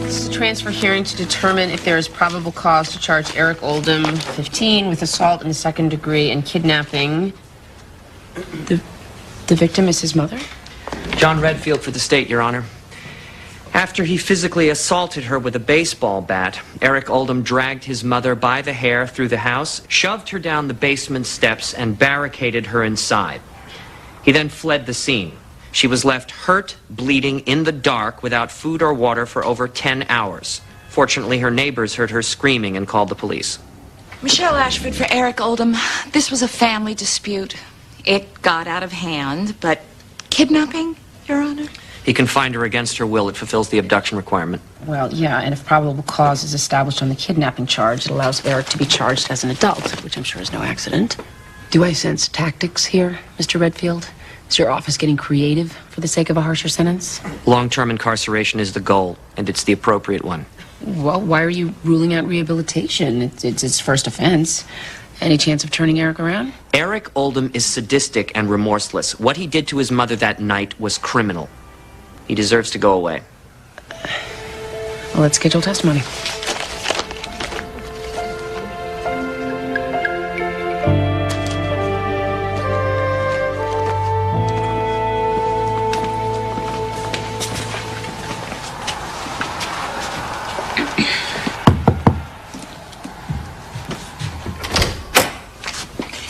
this is a transfer hearing to determine if there is probable cause to charge Eric Oldham, 15, with assault in the 2nd degree and kidnapping. The victim is his mother? John Redfield for the state, Your Honor. After he physically assaulted her with a baseball bat, Eric Oldham dragged his mother by the hair through the house, shoved her down the basement steps, and barricaded her inside. He then fled the scene. She was left hurt, bleeding, in the dark, without food or water for over 10 hours. Fortunately, her neighbors heard her screaming and called the police. Michelle Ashford for Eric Oldham. This was a family dispute. It got out of hand, but kidnapping, Your Honor? He confined her against her will. It fulfills the abduction requirement. Well, yeah, and if probable cause is established on the kidnapping charge, it allows Eric to be charged as an adult, which I'm sure is no accident. Do I sense tactics here, Mr. Redfield? Is your office getting creative for the sake of a harsher sentence? Long-term incarceration is the goal, and it's the appropriate one. Well, why are you ruling out rehabilitation? It's his first offense. Any chance of turning Eric around? Eric Oldham is sadistic and remorseless. What he did to his mother that night was criminal. He deserves to go away. Well, let's schedule testimony.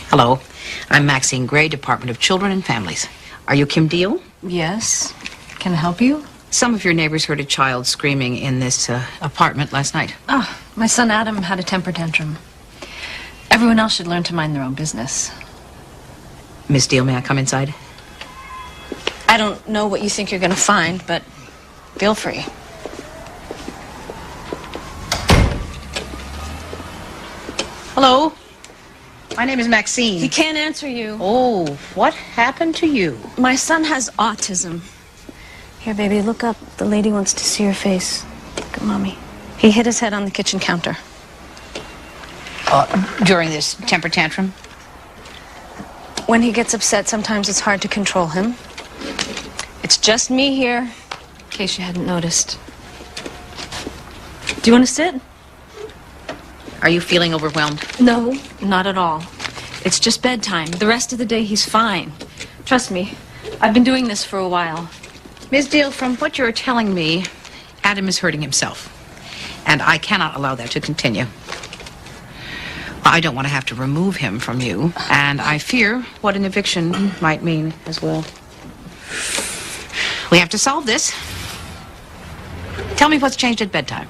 Hello. I'm Maxine Gray, Department of Children and Families. Are you Kim Deal? Yes. Can I help you? Some of your neighbors heard a child screaming in this apartment last night. Oh, my son Adam had a temper tantrum. Everyone else should learn to mind their own business. Miss Deal, may I come inside? I don't know what you think you're going to find, but feel free. Hello. My name is Maxine. He can't answer you. Oh, what happened to you? My son has autism. Here, baby, look up. The lady wants to see your face. Look at Mommy. He hit his head on the kitchen counter. During this temper tantrum? When he gets upset, sometimes it's hard to control him. It's just me here, in case you hadn't noticed. Do you want to sit? Are you feeling overwhelmed? No, not at all. It's just bedtime. The rest of the day, he's fine. Trust me, I've been doing this for a while. Ms. Deal, from what you're telling me, Adam is hurting himself. And I cannot allow that to continue. I don't want to have to remove him from you, and I fear what an eviction might mean as well. We have to solve this. Tell me what's changed at bedtime.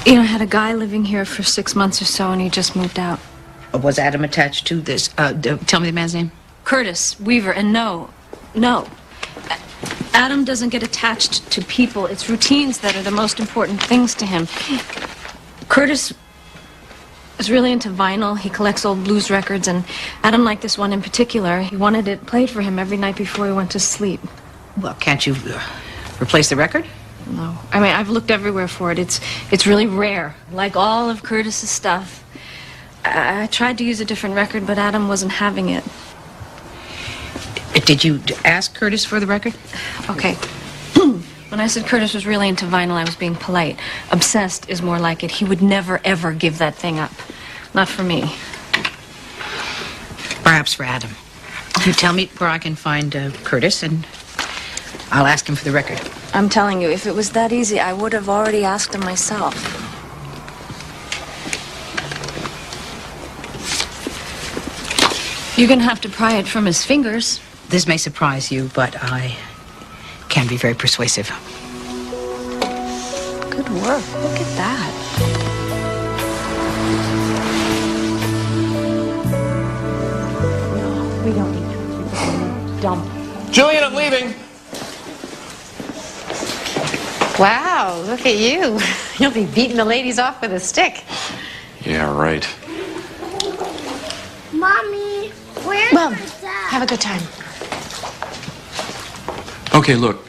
You know, I had a guy living here for 6 months or so, and he just moved out. Was Adam attached to this? Tell me the man's name. Curtis Weaver, and no. Adam doesn't get attached to people. It's routines that are the most important things to him. Curtis is really into vinyl. He collects old blues records, and Adam liked this one in particular. He wanted it played for him every night before he went to sleep. Well, can't you replace the record? No. I mean, I've looked everywhere for it. It's really rare, like all of Curtis's stuff. I tried to use a different record, but Adam wasn't having it. Did you ask Curtis for the record? Okay. When I said Curtis was really into vinyl, I was being polite. Obsessed is more like it. He would never, ever give that thing up. Not for me. Perhaps for Adam. You tell me where I can find Curtis, and I'll ask him for the record. I'm telling you, if it was that easy, I would have already asked him myself. You're gonna have to pry it from his fingers. This may surprise you, but I can be very persuasive. Good work. Look at that. No, we don't need to. Dump. Julian, I'm leaving. Wow, look at you. You'll be beating the ladies off with a stick. Yeah, right. Mommy, where's Well, my dad? have a good time. Okay, look.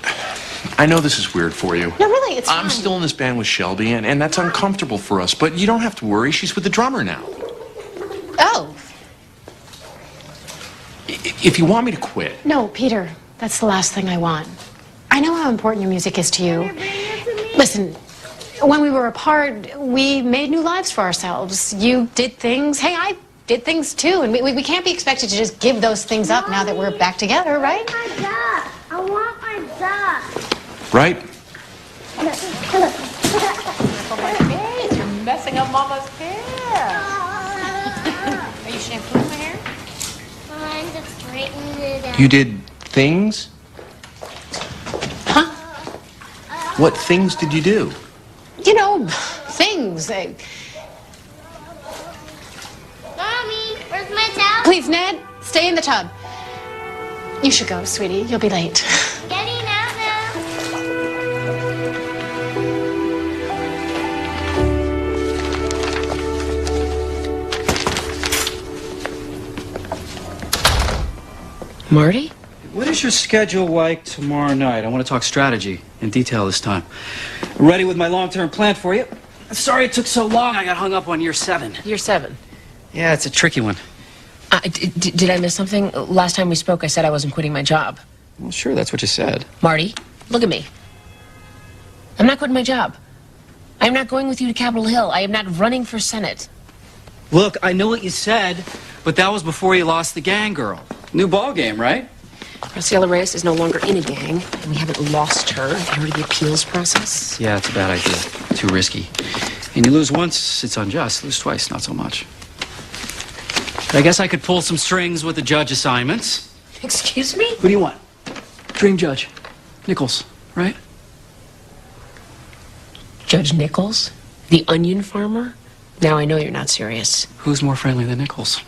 I know this is weird for you. No, really, it's fine. I'm still in this band with Shelby, and that's uncomfortable for us. But you don't have to worry. She's with the drummer now. Oh, If you want me to quit. no, Peter, that's the last thing I want. I know how important your music is to you. Listen, when we were apart, we made new lives for ourselves. You did things. Hey, I did things too. And we can't be expected to just give those things up now that we're back together, right? My dad. I want my dad. Right? You're messing up Mama's hair. Are you shampooing my hair? I'm just straightening it out. You did things? Huh? What things did you do? You know, things. Mommy, where's my towel? Please, Ned, stay in the tub. You should go, sweetie. You'll be late. Getting out now. Marty? What is your schedule like tomorrow night? I want to talk strategy in detail this time. Ready with my long-term plan for you. Sorry it took so long. I got hung up on year 7. Year 7. Yeah, it's a tricky one. Did I miss something? Last time we spoke, I said I wasn't quitting my job. Well, sure, that's what you said. Marty, look at me. I'm not quitting my job. I am not going with you to Capitol Hill. I am not running for Senate. Look, I know what you said, but that was before you lost the gang girl. New ball game, right? Graciela Reyes is no longer in a gang, and we haven't lost her. Have you heard of the appeals process? Yeah, it's a bad idea. Too risky. And you lose once, it's unjust. Lose twice, not so much. But I guess I could pull some strings with the judge assignments. Excuse me? Who do you want? Dream judge. Nichols, right? Judge Nichols? The onion farmer? Now I know you're not serious. Who's more friendly than Nichols?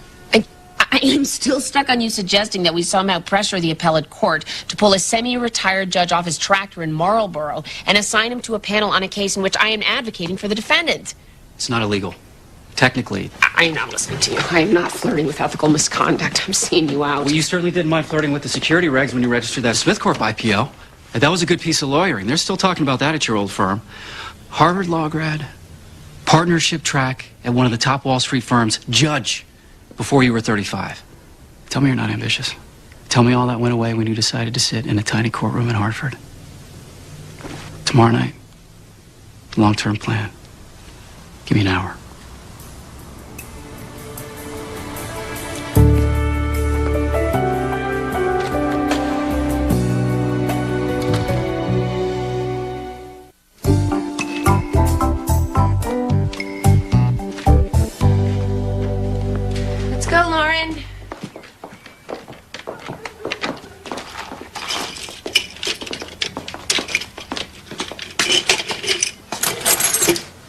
I am still stuck on you suggesting that we somehow pressure the appellate court to pull a semi-retired judge off his tractor in Marlboro and assign him to a panel on a case in which I am advocating for the defendant. It's not illegal. Technically. I am not listening to you. I am not flirting with ethical misconduct. I'm seeing you out. Well, you certainly didn't mind flirting with the security regs when you registered that Smith Corp IPO. And that was a good piece of lawyering. They're still talking about that at your old firm. Harvard law grad, partnership track at one of the top Wall Street firms, judge, before you were 35. Tell me you're not ambitious. Tell me all that went away when you decided to sit in a tiny courtroom in Hartford. Tomorrow night, long-term plan. Give me an hour.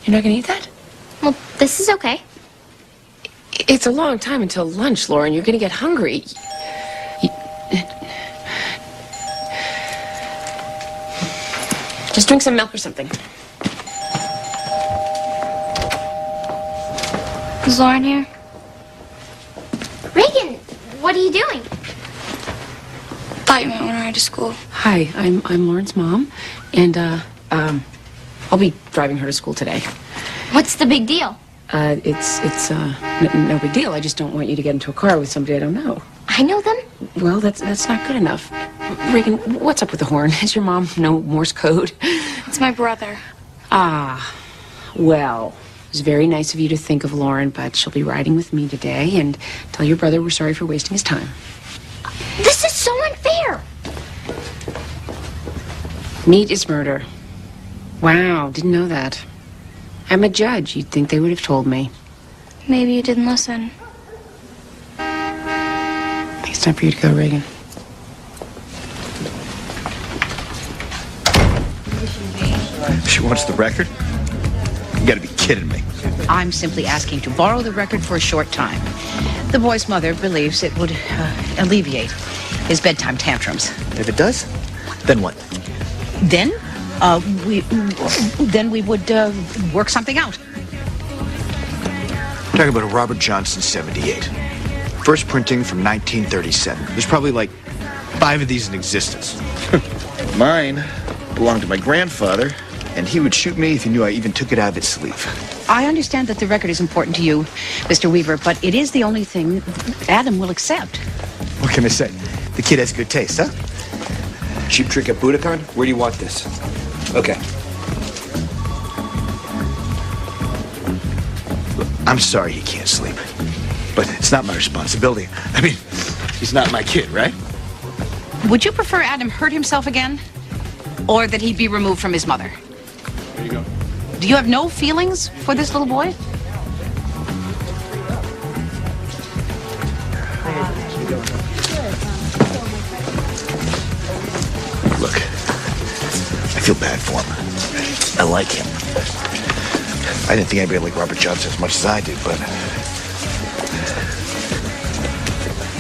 You're not gonna eat that? Well, this is okay. It's a long time until lunch, Lauren. You're gonna get hungry. Just drink some milk or something. Is Lauren here? Reagan, what are you doing? Thought you might want to ride to school. Hi, I'm Lauren's mom, and I'll be driving her to school today. What's the big deal? It's no big deal. I just don't want you to get into a car with somebody I don't know. I know them. Well, that's not good enough. Reagan, what's up with the horn? Does your mom know Morse code? It's my brother. Ah, well, it was very nice of you to think of Lauren, but she'll be riding with me today, and tell your brother we're sorry for wasting his time. This is so unfair. Meat is murder. Wow, didn't know that. I'm a judge. You'd think they would have told me. Maybe you didn't listen. I think it's time for you to go, Reagan. She wants the record? You gotta be kidding me. I'm simply asking to borrow the record for a short time. The boy's mother believes it would alleviate his bedtime tantrums. If it does, then what? Then, we would work something out. We're talking about a Robert Johnson 78. First printing from 1937. There's probably like 5 of these in existence. Mine belonged to my grandfather, and he would shoot me if he knew I even took it out of its sleeve. I understand that the record is important to you, Mr. Weaver, but it is the only thing Adam will accept. What can I say? The kid has good taste, huh? Cheap Trick at Budokan? Where do you want this? Okay. Look, I'm sorry he can't sleep, but it's not my responsibility. I mean, he's not my kid, right? Would you prefer Adam hurt himself again, or that he be removed from his mother? There you go. Do you have no feelings for this little boy? Look, I feel bad for him. I like him. I didn't think anybody liked Robert Johnson as much as I did, but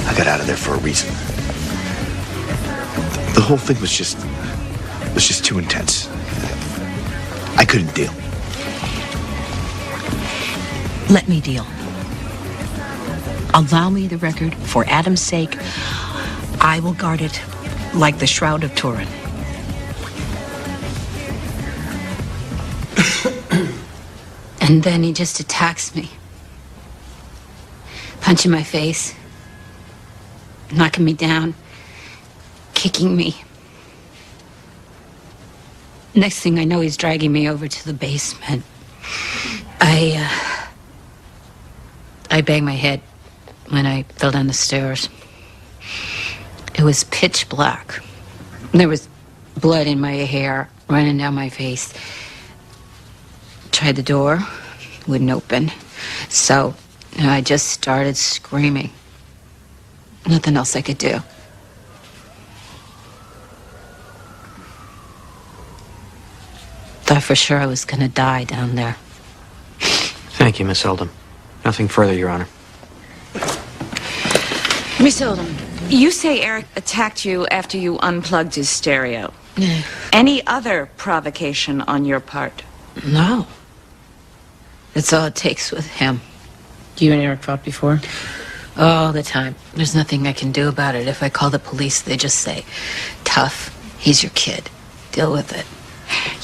I got out of there for a reason. The whole thing was just too intense. I couldn't deal. Let me deal. Allow me the record. For Adam's sake, I will guard it like the Shroud of Turin. And then he just attacks me. Punching my face. Knocking me down. Kicking me. Next thing I know, he's dragging me over to the basement. I banged my head when I fell down the stairs. It was pitch black. There was blood in my hair running down my face. Tried the door, wouldn't open. So I just started screaming. Nothing else I could do. Thought for sure I was gonna die down there. Thank you, Miss Oldham. Nothing further, Your Honor. Miss Oldham, you say Eric attacked you after you unplugged his stereo. Any other provocation on your part? No. That's all it takes with him. You and Eric fought before? All the time. There's nothing I can do about it. If I call the police, they just say, tough, he's your kid. Deal with it.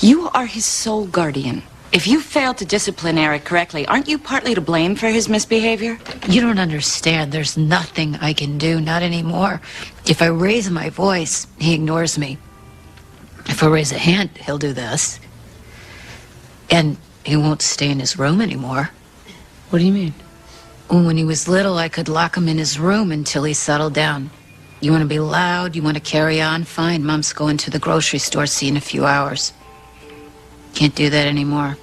You are his sole guardian. If you failed to discipline Eric correctly, aren't you partly to blame for his misbehavior? You don't understand. There's nothing I can do, not anymore. If I raise my voice, he ignores me. If I raise a hand, he'll do this. And he won't stay in his room anymore. What do you mean? When he was little, I could lock him in his room until he settled down. You want to be loud? You want to carry on? Fine, Mom's going to the grocery store. See you in a few hours. Can't do that anymore.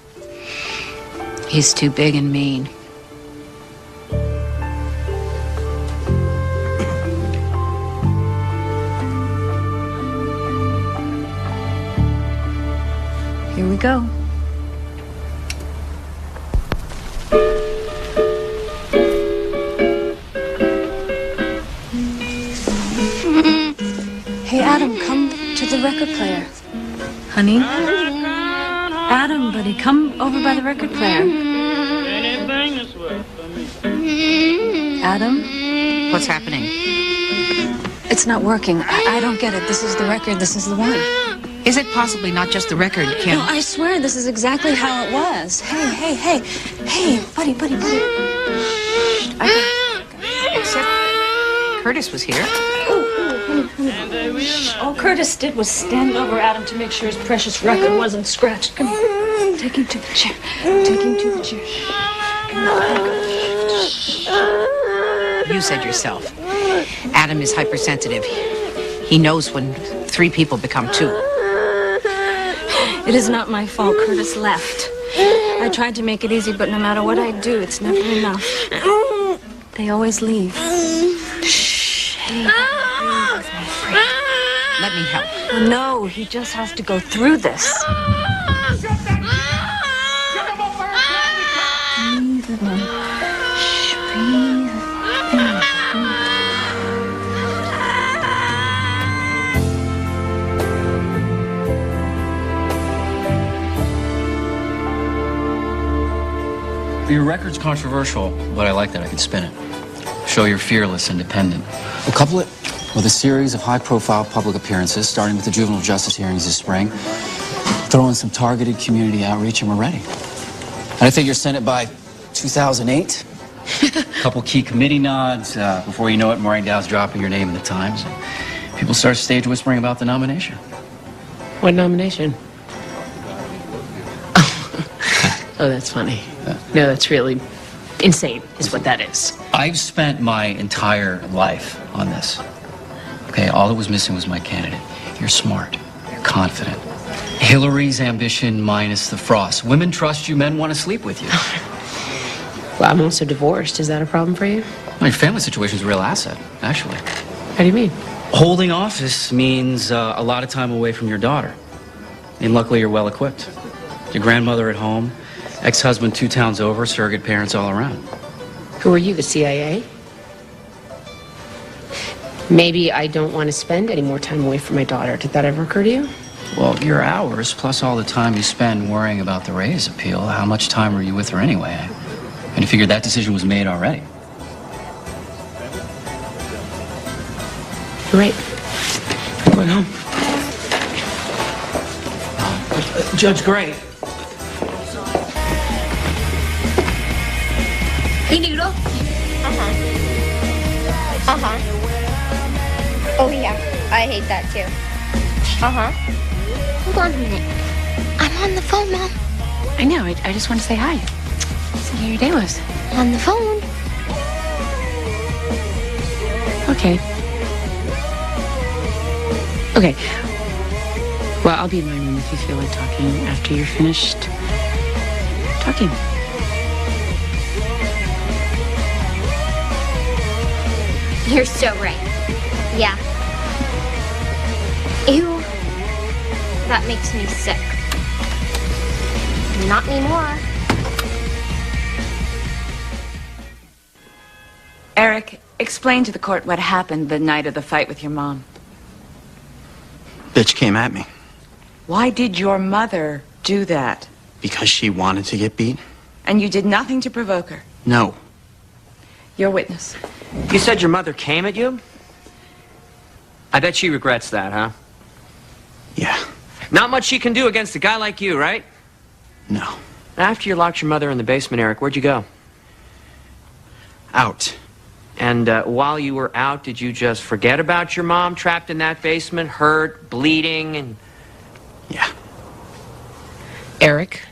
He's too big and mean. Here we go. Adam, come to the record player. Honey? Adam, buddy, come over by the record player. Adam? What's happening? It's not working. I don't get it. This is the record. This is the one. Is it possibly not just the record, Kim? No, I swear this is exactly how it was. Hey, buddy. Except Curtis was here. Honey. All Curtis did was stand over Adam to make sure his precious record wasn't scratched. Come on. Take him to the chair. You said yourself. Adam is hypersensitive. He knows when 3 people become 2. It is not my fault Curtis left. I tried to make it easy, but no matter what I do, it's never enough. They always leave. Shh. Hey, Let me help. no, he just has to go through this. Breathe, little. Shh, breathe. Your record's controversial, but I like that I can spin it. Show you're fearless, independent. We'll couple it with a series of high-profile public appearances, starting with the juvenile justice hearings this spring. Throw in some targeted community outreach, and we're ready. And I figure send it by 2008. A couple key committee nods. Before you know it, Maureen Dow's dropping your name in the Times. And people start stage whispering about the nomination. What nomination? Oh, that's funny. No, that's really insane, is what that is. I've spent my entire life on this. Okay, all that was missing was my candidate. You're smart. You're confident. Hillary's ambition minus the frost. Women trust you, men want to sleep with you. Well, I'm also divorced. Is that a problem for you? My family situation's a real asset, actually. How do you mean? Holding office means a lot of time away from your daughter. And luckily, you're well equipped. Your grandmother at home, ex-husband 2 towns over, surrogate parents all around. Who are you, the CIA? Maybe I don't want to spend any more time away from my daughter. Did that ever occur to you? Well, your hours, plus all the time you spend worrying about the Reyes appeal, how much time were you with her anyway? And you figured that decision was made already. You're right. I'm going home. Judge Gray. Hey, Noodle. Oh, yeah. I hate that, too. Hold on a minute. I'm on the phone, Mom. I know. I just want to say hi. See how your day was. On the phone. Okay. Okay. Well, I'll be in my room if you feel like talking after you're finished talking. You're so right. Yeah. Ew. That makes me sick. Not anymore. Eric, explain to the court what happened the night of the fight with your mom. Bitch came at me. Why did your mother do that? Because she wanted to get beat? And you did nothing to provoke her? No. Your witness. You said your mother came at you? I bet she regrets that, huh? Yeah. Not much she can do against a guy like you, right? No. After you locked your mother in the basement, Eric, where'd you go? Out. And while you were out, did you just forget about your mom trapped in that basement, hurt, bleeding, and... Yeah. Eric,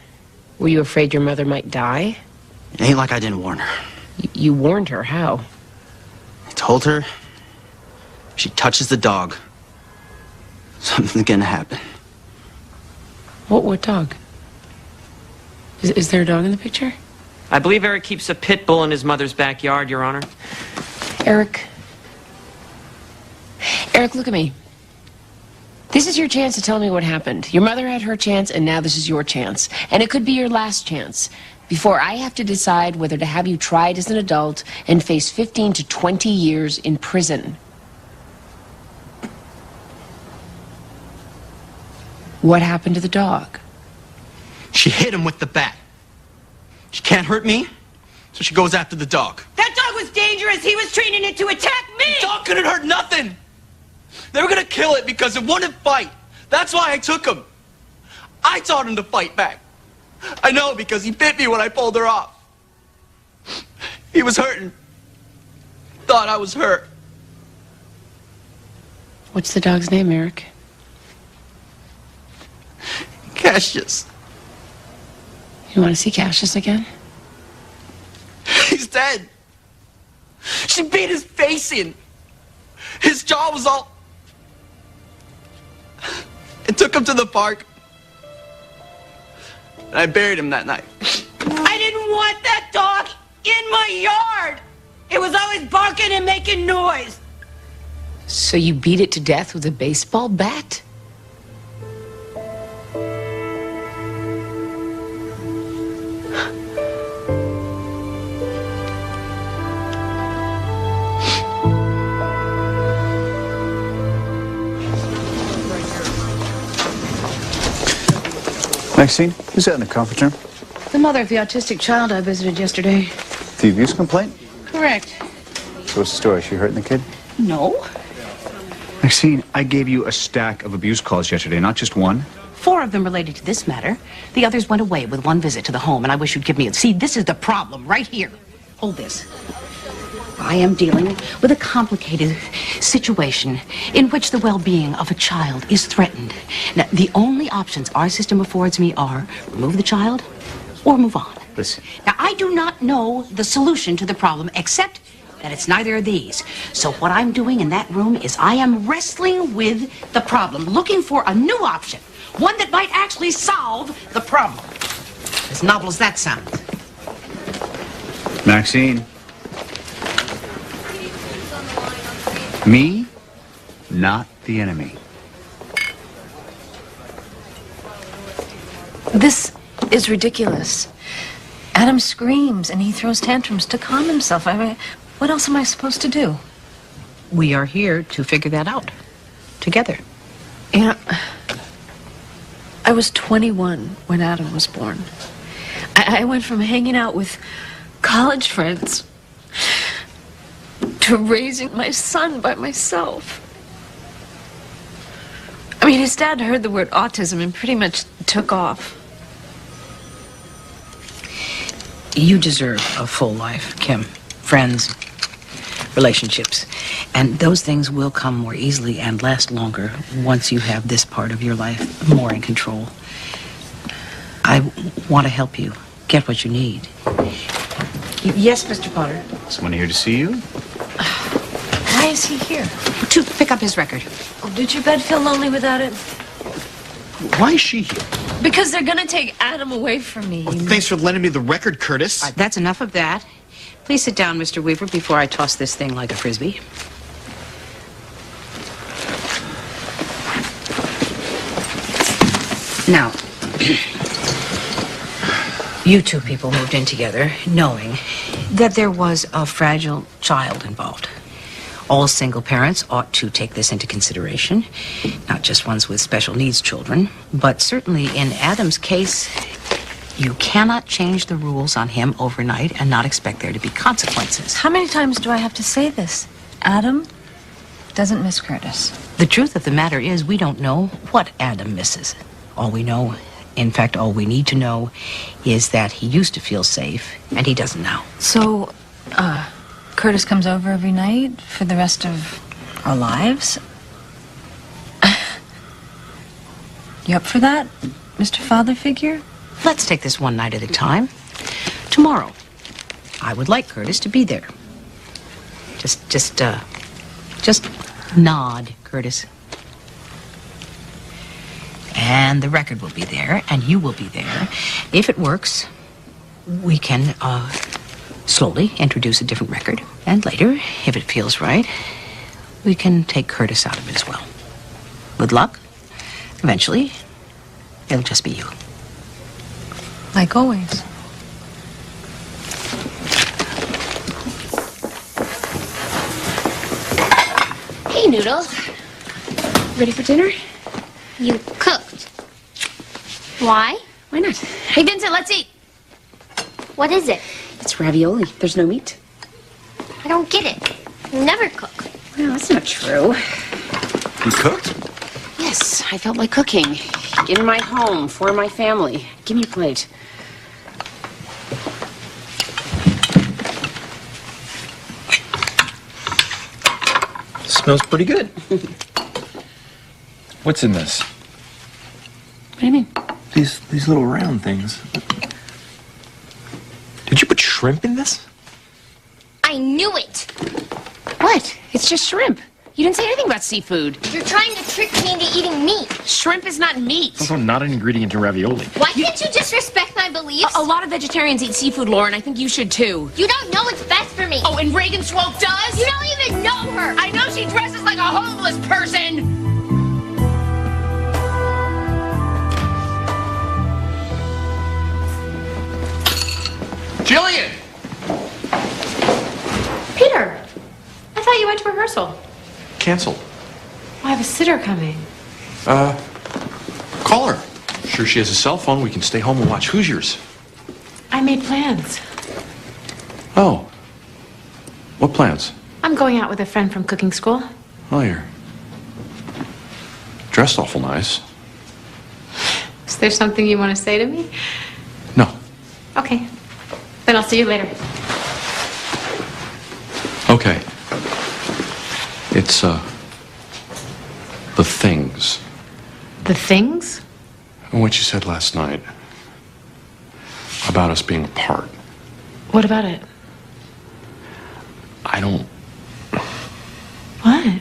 were you afraid your mother might die? It ain't like I didn't warn her. You warned her. How? I told her if she touches the dog, something's gonna happen. What dog? Is there a dog in the picture? I believe Eric keeps a pit bull in his mother's backyard, Your Honor. Eric, look at me. This is your chance to tell me what happened. Your mother had her chance, and now this is your chance. And it could be your last chance, before I have to decide whether to have you tried as an adult and face 15 to 20 years in prison. What happened to the dog? She hit him with the bat. She can't hurt me, so she goes after the dog. That dog was dangerous. He was training it to attack me. The dog couldn't hurt nothing. They were gonna kill it because it wouldn't fight. That's why I took him. I taught him to fight back. I know because he bit me when I pulled her off. He was hurting. Thought I was hurt. What's the dog's name, Eric? Cassius. You want to see Cassius again? He's dead. She beat his face in. His jaw was all... I took him to the park. And I buried him that night. I didn't want that dog in my yard. It was always barking and making noise. So you beat it to death with a baseball bat? Maxine, who's that in the conference room? The mother of the autistic child I visited yesterday. The abuse complaint? Correct. So what's the story? She hurting the kid? No. Maxine, I gave you a stack of abuse calls yesterday, not just one. 4 of them related to this matter. The others went away with 1 visit to the home, and I wish you'd give me a... See, this is the problem right here. Hold this. I am dealing with a complicated situation in which the well-being of a child is threatened. Now, the only options our system affords me are remove the child or move on. Listen. Now, I do not know the solution to the problem, except that it's neither of these. So what I'm doing in that room is I am wrestling with the problem, looking for a new option, one that might actually solve the problem. As novel as that sounds. Maxine. Me, not the enemy. This is ridiculous. Adam screams and he throws tantrums to calm himself. I mean, what else am I supposed to do? We are here to figure that out. Together. You know, I was 21 when Adam was born. I went from hanging out with college friends to raising my son by myself. I mean, his dad heard the word autism and pretty much took off. You deserve a full life, Kim. Friends, relationships. And those things will come more easily and last longer once you have this part of your life more in control. I want to help you get what you need. Yes, Mr. Potter? Someone here to see you? Why is he here? To pick up his record. Oh, did your bed feel lonely without it? Why is she here? Because they're gonna take Adam away from me. Well, thanks for lending me the record, Curtis. That's enough of that. Please sit down, Mr. Weaver, before I toss this thing like a frisbee. Now, you 2 people moved in together knowing that there was a fragile child involved. All single parents ought to take this into consideration, not just ones with special needs children, but certainly in Adam's case, you cannot change the rules on him overnight and not expect there to be consequences. How many times do I have to say this? Adam doesn't miss Curtis. The truth of the matter is we don't know what Adam misses. All we know, in fact, all we need to know is that he used to feel safe and he doesn't now. So, Curtis comes over every night for the rest of our lives? You up for that, Mr. Father Figure? Let's take this one night at a time. Tomorrow, I would like Curtis to be there. Just nod, Curtis. And the record will be there, and you will be there. If it works, we can, slowly introduce a different record. And later, if it feels right, we can take Curtis out of it as well. With luck, eventually, it'll just be you. Like always. Hey, Noodles. Ready for dinner? You cooked. Why? Why not? Hey, Vincent, let's eat. What is it? It's ravioli. There's no meat. I don't get it. You never cook. Well, that's not true. You cooked? Yes, I felt like cooking. In my home, for my family. Give me a plate. Smells pretty good. What's in this? What do you mean? These little round things. Did you put shrimp in this? I knew it. What? It's just shrimp. You didn't say anything about seafood. You're trying to trick me into eating meat. Shrimp is not meat. It's also not an ingredient in ravioli. Why can't you just respect my beliefs? A lot of vegetarians eat seafood, Lauren. I think you should too. You don't know what's best for me. Oh, and Reagan Swope does? You don't even know her. I know she dresses like a homeless person. Jillian! Peter, I thought you went to rehearsal. Cancel. I have a sitter coming. Call her. Sure she has a cell phone. We can stay home and watch Hoosiers. I made plans. Oh. What plans? I'm going out with a friend from cooking school. Oh, you're dressed awful nice. Is there something you want to say to me? No. Okay. Then I'll see you later. Okay. It's, the things. The things? And what you said last night about us being apart. What about it? I don't What?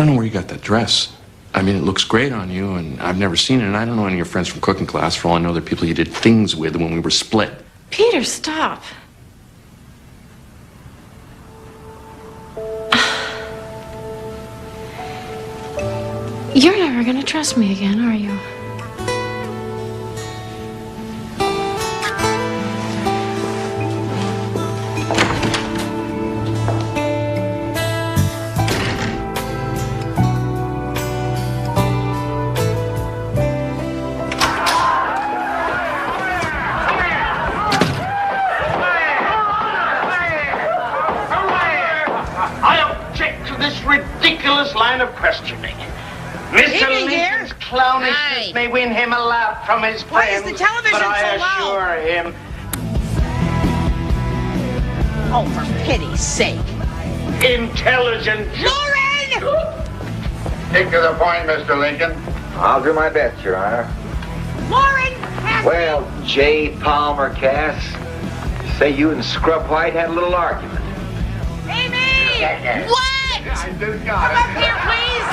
know where you got that dress. I mean, it looks great on you, and I've never seen it, and I don't know any of your friends from cooking class. For all I know, they're people you did things with when we were split. Peter, stop. You're never gonna trust me again, are you? Ridiculous line of questioning. Mr. Lincoln's clownishness may win him a laugh from his friends. Why is the television but I so loud? assure him. Oh, for pity's sake. Intelligent. Lauren! Stick to the point, Mr. Lincoln. I'll do my best, Your Honor. Lauren! Well, J. Palmer Cass, say you and Scrub White had a little argument. Amy! What? I just Come got up here, please!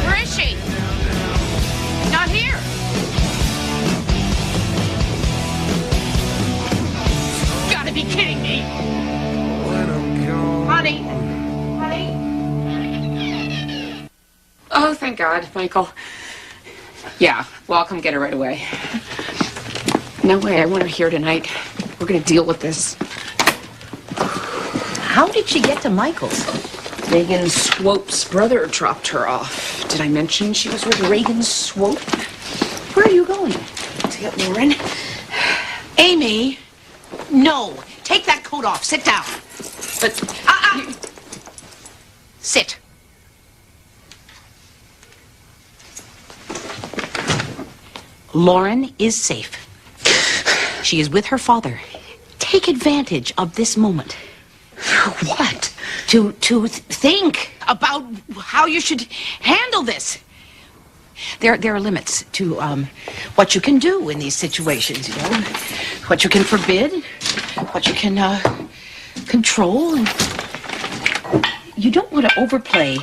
Where is she? Not here. You gotta be kidding me. Honey. Oh, thank God, Michael. Yeah, well, I'll come get her right away. No way, I want her here tonight. We're gonna deal with this. How did she get to Michael's? Reagan Swope's brother dropped her off. Did I mention she was with Reagan Swope? Where are you going? To get Lauren. Amy, no. Take that coat off. Sit down. But... Sit. Lauren is safe. She is with her father. Take advantage of this moment. What? To think about how you should handle this. There are limits to what you can do in these situations, you know. What you can forbid, what you can control. And you don't want to overplay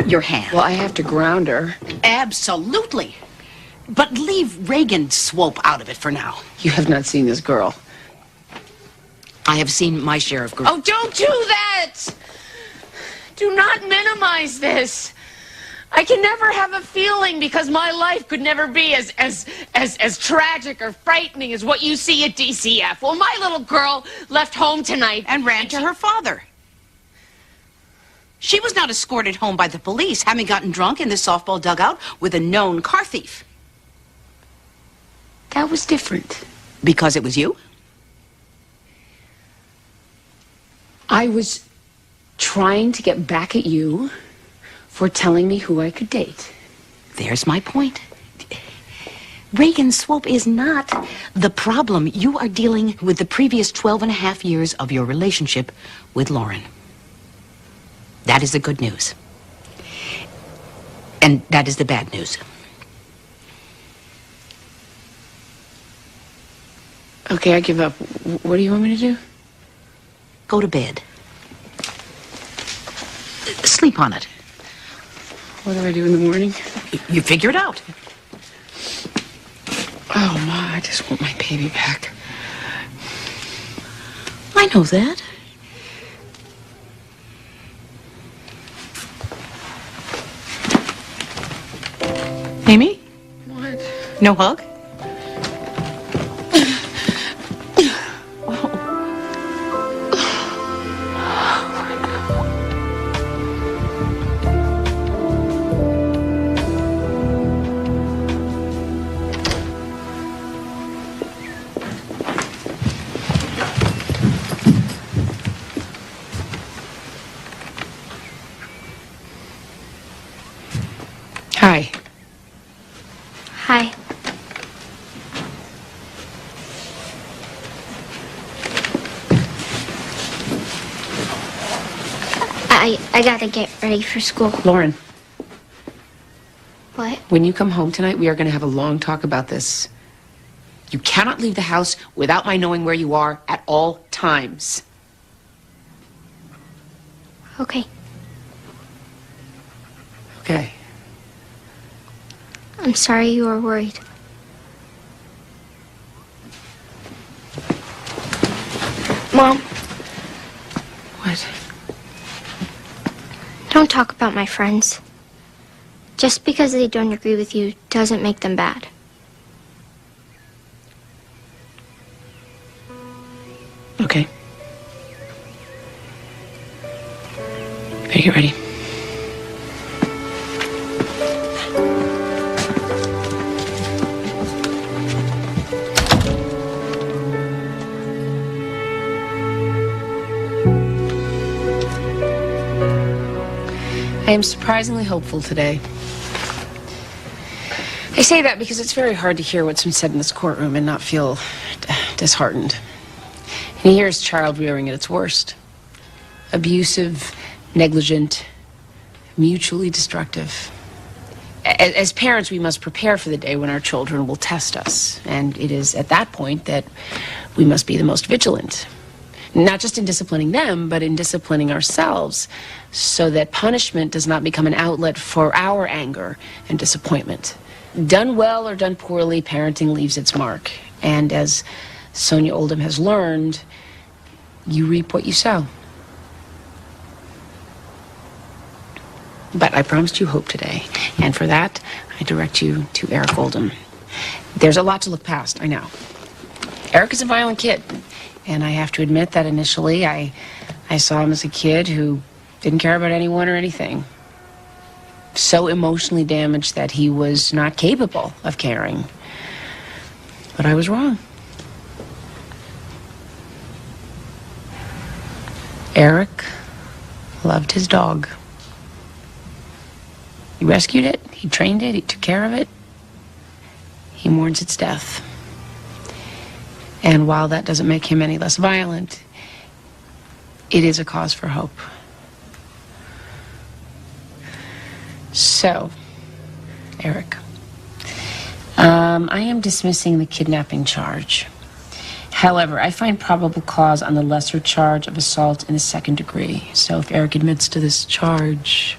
your hand. Well, I have to ground her. Absolutely. But leave Reagan Swope out of it for now. You have not seen this girl. I have seen my share of girls. Oh, don't do that! Do not minimize this. I can never have a feeling because my life could never be as tragic or frightening as what you see at DCF. Well, my little girl left home tonight and ran to her father. She was not escorted home by the police, having gotten drunk in the softball dugout with a known car thief. That was different. Because it was you? I was trying to get back at you for telling me who I could date. There's my point. Reagan Swope is not the problem. You are dealing with the previous 12 and a half years of your relationship with Lauren. That is the good news. And that is the bad news. Okay, I give up. What do you want me to do? Go to bed. Sleep on it. What do I do in the morning? You figure it out. Oh, Ma, I just want my baby back. I know that. Amy? What? No hug? Hi. Hi. I gotta get ready for school. Lauren, What? when you come home tonight, we are going to have a long talk about this. You cannot leave the house without my knowing where you are at all times. Okay. Okay. I'm sorry you were worried. Mom. What? Don't talk about my friends. Just because they don't agree with you doesn't make them bad. Okay. Better get ready. I am surprisingly hopeful today. I say that because it's very hard to hear what's been said in this courtroom and not feel disheartened. And here is child rearing at its worst. Abusive, negligent, mutually destructive. As parents, we must prepare for the day when our children will test us. And it is at that point that we must be the most vigilant. Not just in disciplining them, but in disciplining ourselves, so that punishment does not become an outlet for our anger and disappointment. Done well or done poorly, parenting leaves its mark. And as Sonia Oldham has learned, you reap what you sow. But I promised you hope today, and for that, I direct you to Eric Oldham. There's a lot to look past, I know. Eric is a violent kid. And I have to admit that initially I saw him as a kid who didn't care about anyone or anything. So emotionally damaged that he was not capable of caring. But I was wrong. Eric loved his dog. He rescued it, he trained it, he took care of it. He mourns its death. And while that doesn't make him any less violent, it is a cause for hope. So, Eric, I am dismissing the kidnapping charge. However, I find probable cause on the lesser charge of assault in the second degree. So if Eric admits to this charge...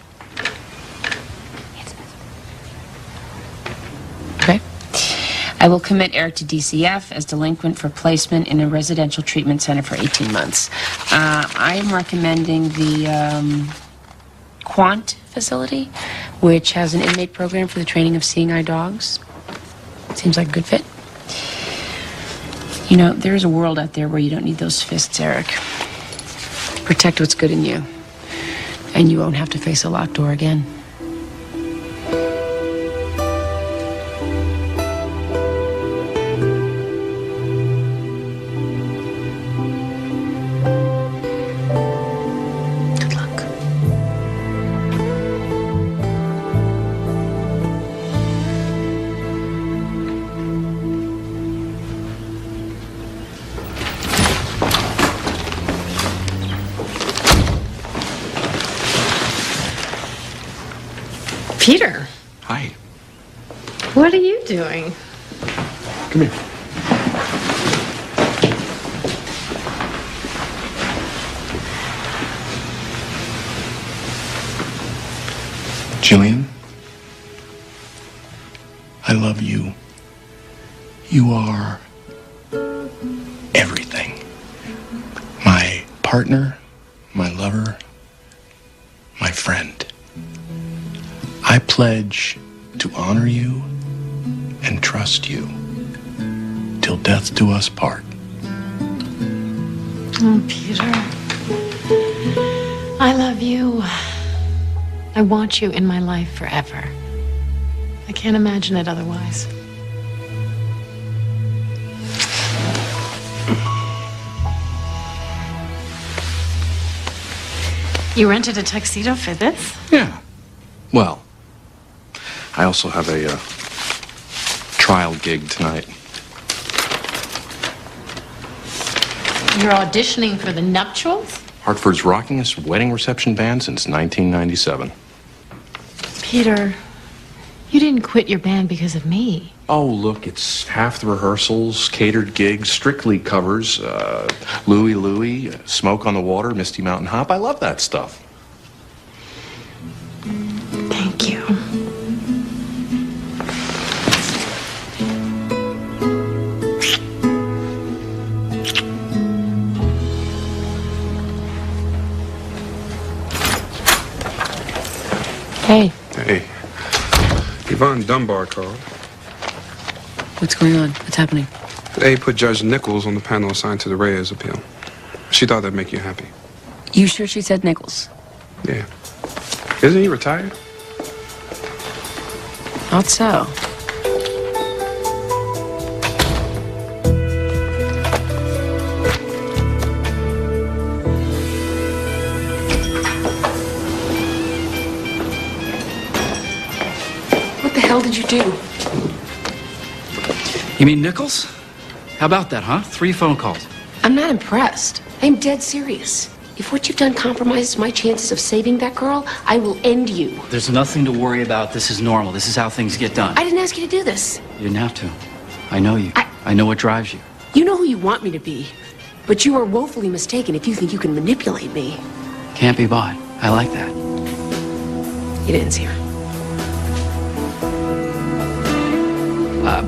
Okay. I will commit Eric to DCF as delinquent for placement in a residential treatment center for 18 months. I am recommending the Quant facility, which has an inmate program for the training of seeing eye dogs. Seems like a good fit. You know, there's a world out there where you don't need those fists, Eric. Protect what's good in you, and you won't have to face a locked door again. Good luck. Peter, Hi. what are you doing? Come here. Jillian, I love you. You are everything. My partner, my lover, my friend. I pledge to honor you and trust you till death do us part. Oh, Peter. I love you. I want you in my life forever. I can't imagine it otherwise. You rented a tuxedo for this? Yeah. Well, I also have a trial gig tonight. You're auditioning for the nuptials? Hartford's rockingest wedding reception band since 1997. Peter, you didn't quit your band because of me. Oh, look, it's half the rehearsals, catered gigs, strictly covers, Louie Louie, Smoke on the Water, Misty Mountain Hop. I love that stuff. Thank you. Hey, Hey, Yvonne Dunbar called. what's going on? What's happening? They put Judge Nichols on the panel assigned to the Reyes appeal. She thought that'd make you happy. You sure she said Nichols? Yeah. Isn't he retired? Thought so. What the hell did you do? You mean Nichols? How about that, huh? 3 phone calls. I'm not impressed. I'm dead serious. If what you've done compromises my chances of saving that girl, I will end you. There's nothing to worry about. This is normal. This is how things get done. I didn't ask you to do this. You didn't have to. I know you. I know what drives you. You know who you want me to be, but you are woefully mistaken if you think you can manipulate me. Can't be bought. I like that. You didn't see her.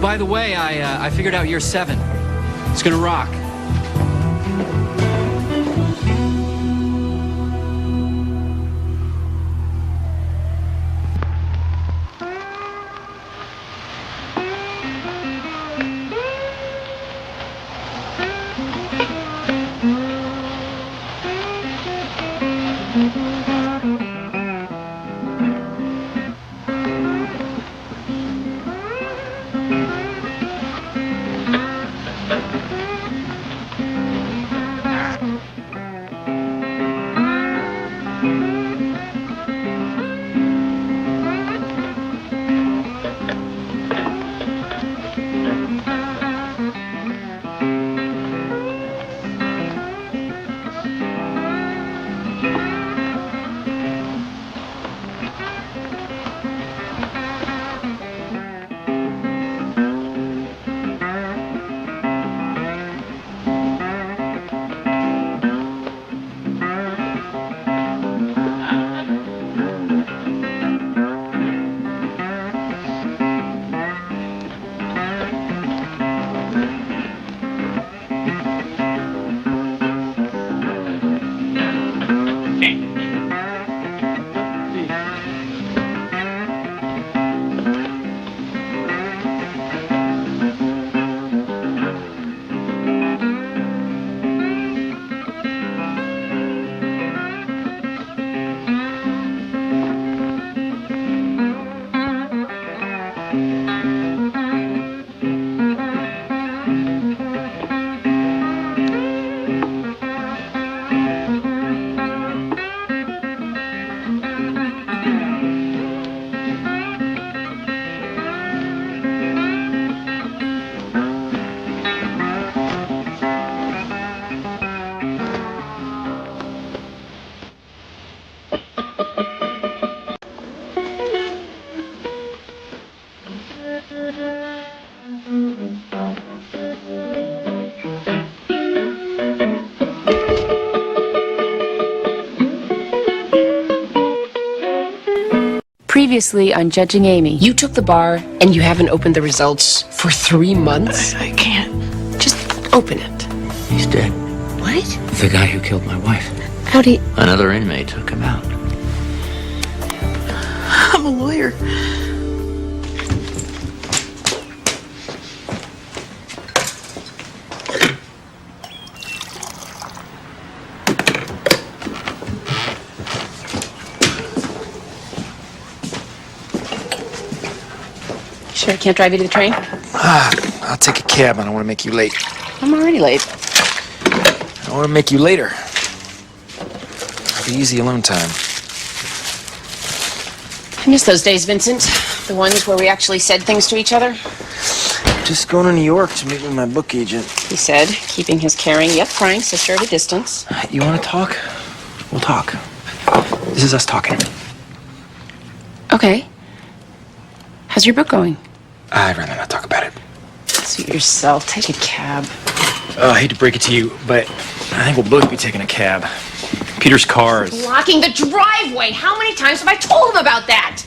By the way, I figured out year 7. It's gonna rock. Previously on Judging Amy. You took the bar and you haven't opened the results for 3 months? I can't. Just open it. He's dead. What? The guy who killed my wife. How'd he... Another inmate took him out. I'm a lawyer. Sure, I can't drive you to the train? I'll take a cab. I don't want to make you late. I'm already late. I don't want to make you later. Be easy alone time. I miss those days, Vincent. The ones where we actually said things to each other. Just going to New York to meet with my book agent. He said, keeping his caring yet prying sister at a distance. You want to talk? We'll talk. This is us talking. Okay. How's your book going? I'd rather not talk about it. Suit yourself. Take a cab. I hate to break it to you, but I think we'll both be taking a cab. Peter's car is... Blocking the driveway! How many times have I told him about that?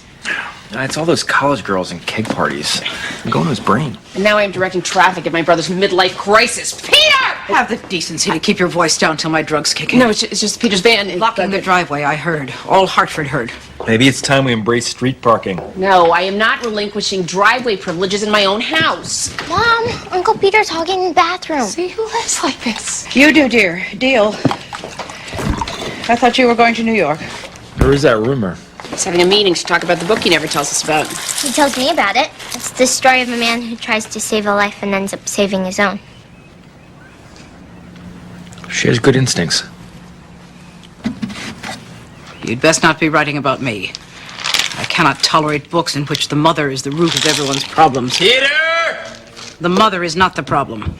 It's all those college girls and keg parties. I'm going to his brain. And now I am directing traffic at my brother's midlife crisis. Peter! Have the decency to keep your voice down till my drugs kick in. No, it's just Peter's van. Blocking the driveway, I heard. All Hartford heard. Maybe it's time we embrace street parking. No, I am not relinquishing driveway privileges in my own house. Mom, Uncle Peter's hogging in the bathroom. See who lives like this? You do, dear. Deal. I thought you were going to New York. Where is that rumor? He's having a meeting to talk about the book he never tells us about. He tells me about it. It's the story of a man who tries to save a life and ends up saving his own. She has good instincts. You'd best not be writing about me. I cannot tolerate books in which the mother is the root of everyone's problems. Peter! The mother is not the problem.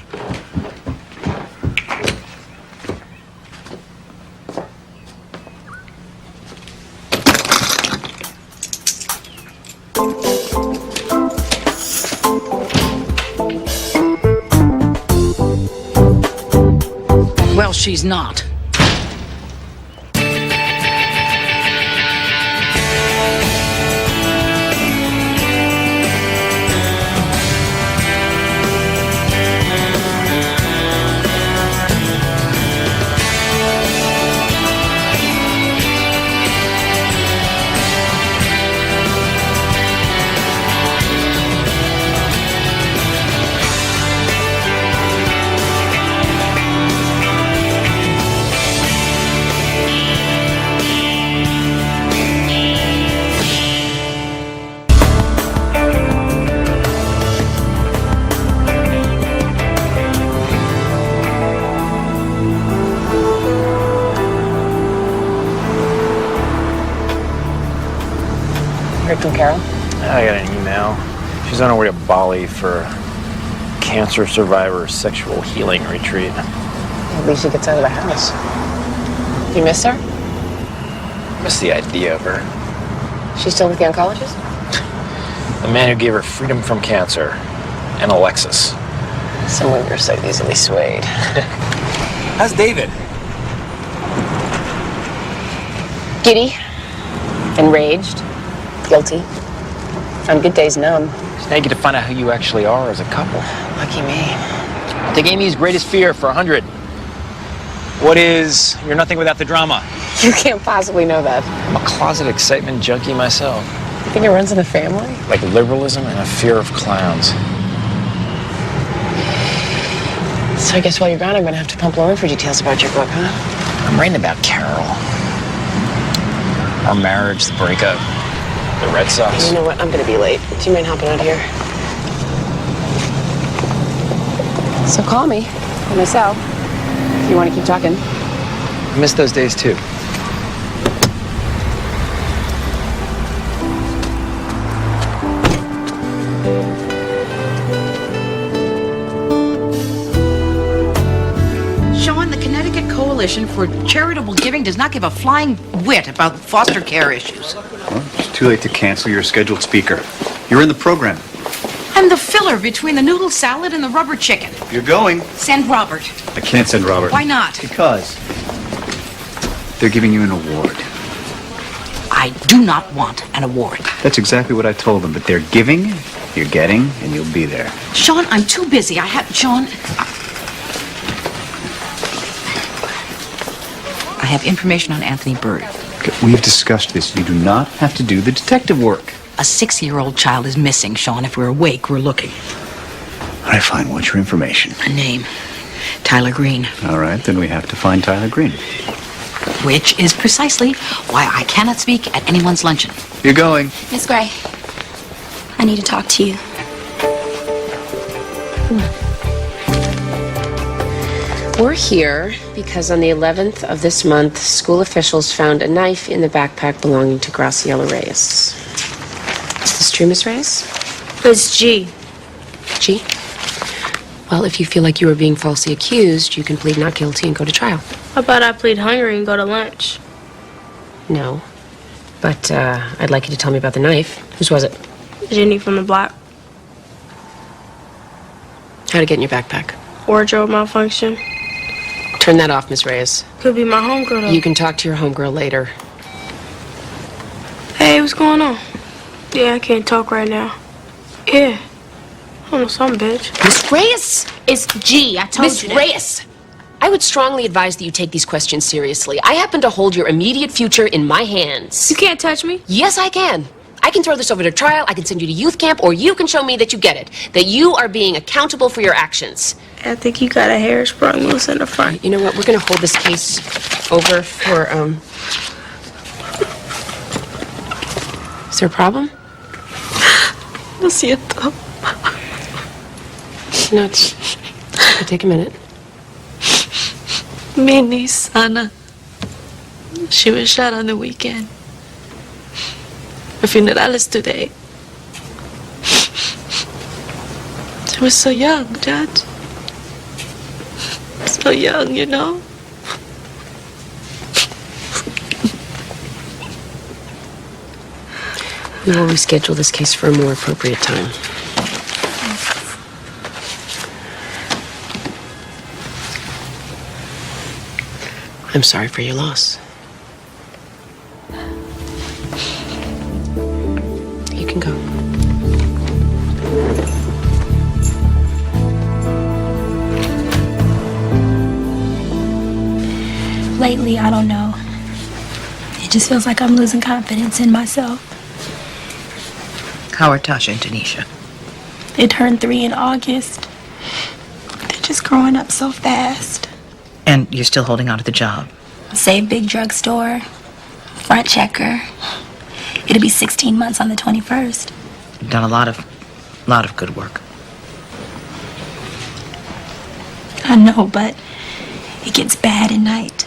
Well, she's not. Heard from Carol? I got an email. She's on her way to Bali for cancer survivor sexual healing retreat. At least she gets out of the house. You miss her? I miss the idea of her. She's still with the oncologist? The man who gave her freedom from cancer and a Lexus. Some women are so easily swayed. How's David? Giddy. Enraged. Guilty. On good days, numb. So now you get to find out who you actually are as a couple. Lucky me. I'll take Amy's greatest fear for 100. What is you're nothing without the drama? You can't possibly know that. I'm a closet excitement junkie myself. You think it runs in the family? Like liberalism and a fear of clowns. So I guess while you're gone, I'm going to have to pump Lauren for details about your book, huh? I'm writing about Carol. Our marriage, the breakup, the Red Sox. You know what? I'm going to be late. Do you mind hopping out here? So call me on my cell if you want to keep talking. I miss those days too. Sean, the Connecticut Coalition for Charitable Giving does not give a flying whit about foster care issues. Well, it's too late to cancel your scheduled speaker. You're in the program. I'm the filler between the noodle salad and the rubber chicken. You're going. Send Robert. I can't send Robert. Why not? Because they're giving you an award. I I do not want an award. That's exactly what I told them, but they're giving, you're getting, and you'll be there. Sean, I'm too busy. Sean, I have information on Anthony Bird. Okay, we've discussed this. You do not have to do the detective work. A 6-year-old child is missing, Sean. If we're awake, we're looking. All right, fine. What's your information? A name. Tyler Green. All right, then we have to find Tyler Green. Which is precisely why I cannot speak at anyone's luncheon. You're going. Miss Gray, I need to talk to you. We're here because on the 11th of this month, school officials found a knife in the backpack belonging to Graciela Reyes. Is this true, Miss Reyes? It's G. G? Well, if you feel like you were being falsely accused, you can plead not guilty and go to trial. How about I plead hungry and go to lunch? No. But I'd like you to tell me about the knife. Whose was it? Jenny from the block. How'd it get in your backpack? Wardrobe malfunction. Turn that off, Miss Reyes. Could be my homegirl though. You can talk to your homegirl later. Hey, what's going on? Yeah, I can't talk right now. Yeah. I don't know, some bitch. Miss Reyes! It's G, I told Miss you that. Reyes! I would strongly advise that you take these questions seriously. I happen to hold your immediate future in my hands. You can't touch me? Yes, I can. I can throw this over to trial, I can send you to youth camp, or you can show me that you get it. That you are being accountable for your actions. I think you got a hair sprung loose in the front. You know what? We're going to hold this case over for, Is there a problem? Lo siento. No, it'll take a minute. Mi niece, Anna. She was shot on the weekend. Her funeral is today. She was so young, Judge. So young, you know? We will reschedule this case for a more appropriate time. I'm sorry for your loss. You can go. Lately, I don't know. It just feels like I'm losing confidence in myself. How are Tasha and Tanisha? They turned 3 in August. They're just growing up so fast. And you're still holding on to the job? Save Big Drugstore, front checker. It'll be 16 months on the 21st. You've done a lot of good work. I know, but it gets bad at night.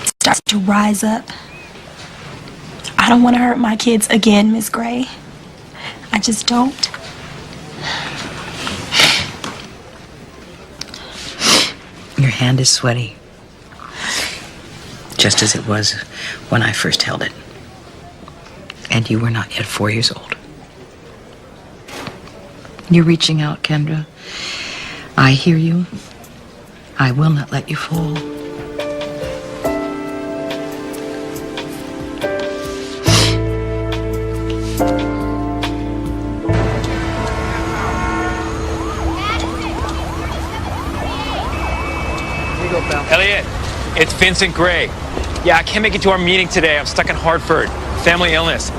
It starts to rise up. I don't want to hurt my kids again, Miss Gray. I just don't. Your hand is sweaty. Just as it was when I first held it. And you were not yet 4 years old. You're reaching out, Kendra. I hear you. I will not let you fall. Elliot, it's Vincent Gray. Yeah, I can't make it to our meeting today. I'm stuck in Hartford. Family illness.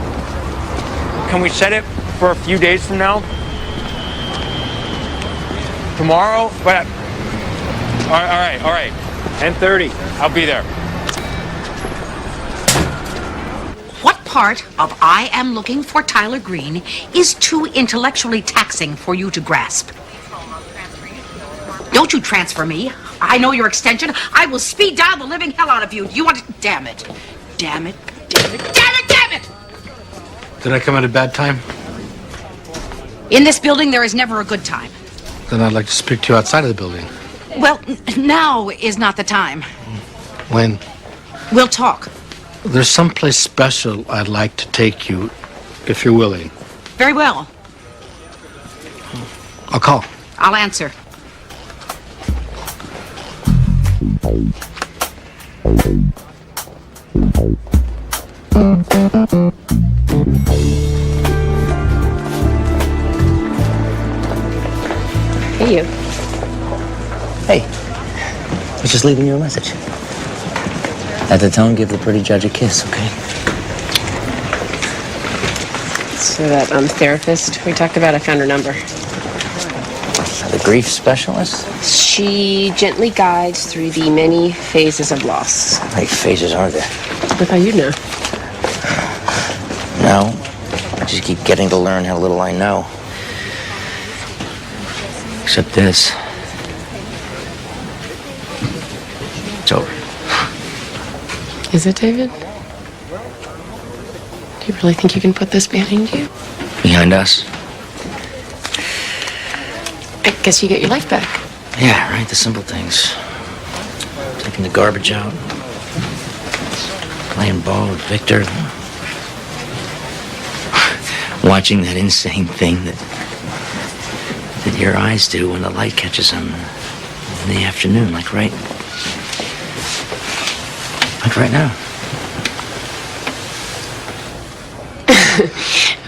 Can we set it for a few days from now? Tomorrow? But all right. 10:30. I'll be there. What part of I Am Looking for Tyler Green is too intellectually taxing for you to grasp? Don't you transfer me. I know your extension. I will speed dial the living hell out of you. You want to... Damn it. Damn it. Damn it. Damn it. Damn it. Did I come at a bad time? In this building, there is never a good time. Then I'd like to speak to you outside of the building. Well, now is not the time. When? We'll talk. There's someplace special I'd like to take you, if you're willing. Very well. I'll call. I'll answer. Hey, you. Hey, I was just leaving you a message. At the tone, give the pretty judge a kiss, okay? So that therapist we talked about, I found her number. The grief specialist? She gently guides through the many phases of loss. How many phases are there? I thought you'd know. No. I just keep getting to learn how little I know. Except this. It's over. Is it, David? Do you really think you can put this behind you? Behind us? I guess you get your life back. Yeah, right, the simple things. Taking the garbage out. Playing ball with Victor. Watching that insane thing that your eyes do when the light catches them in the afternoon, like right now.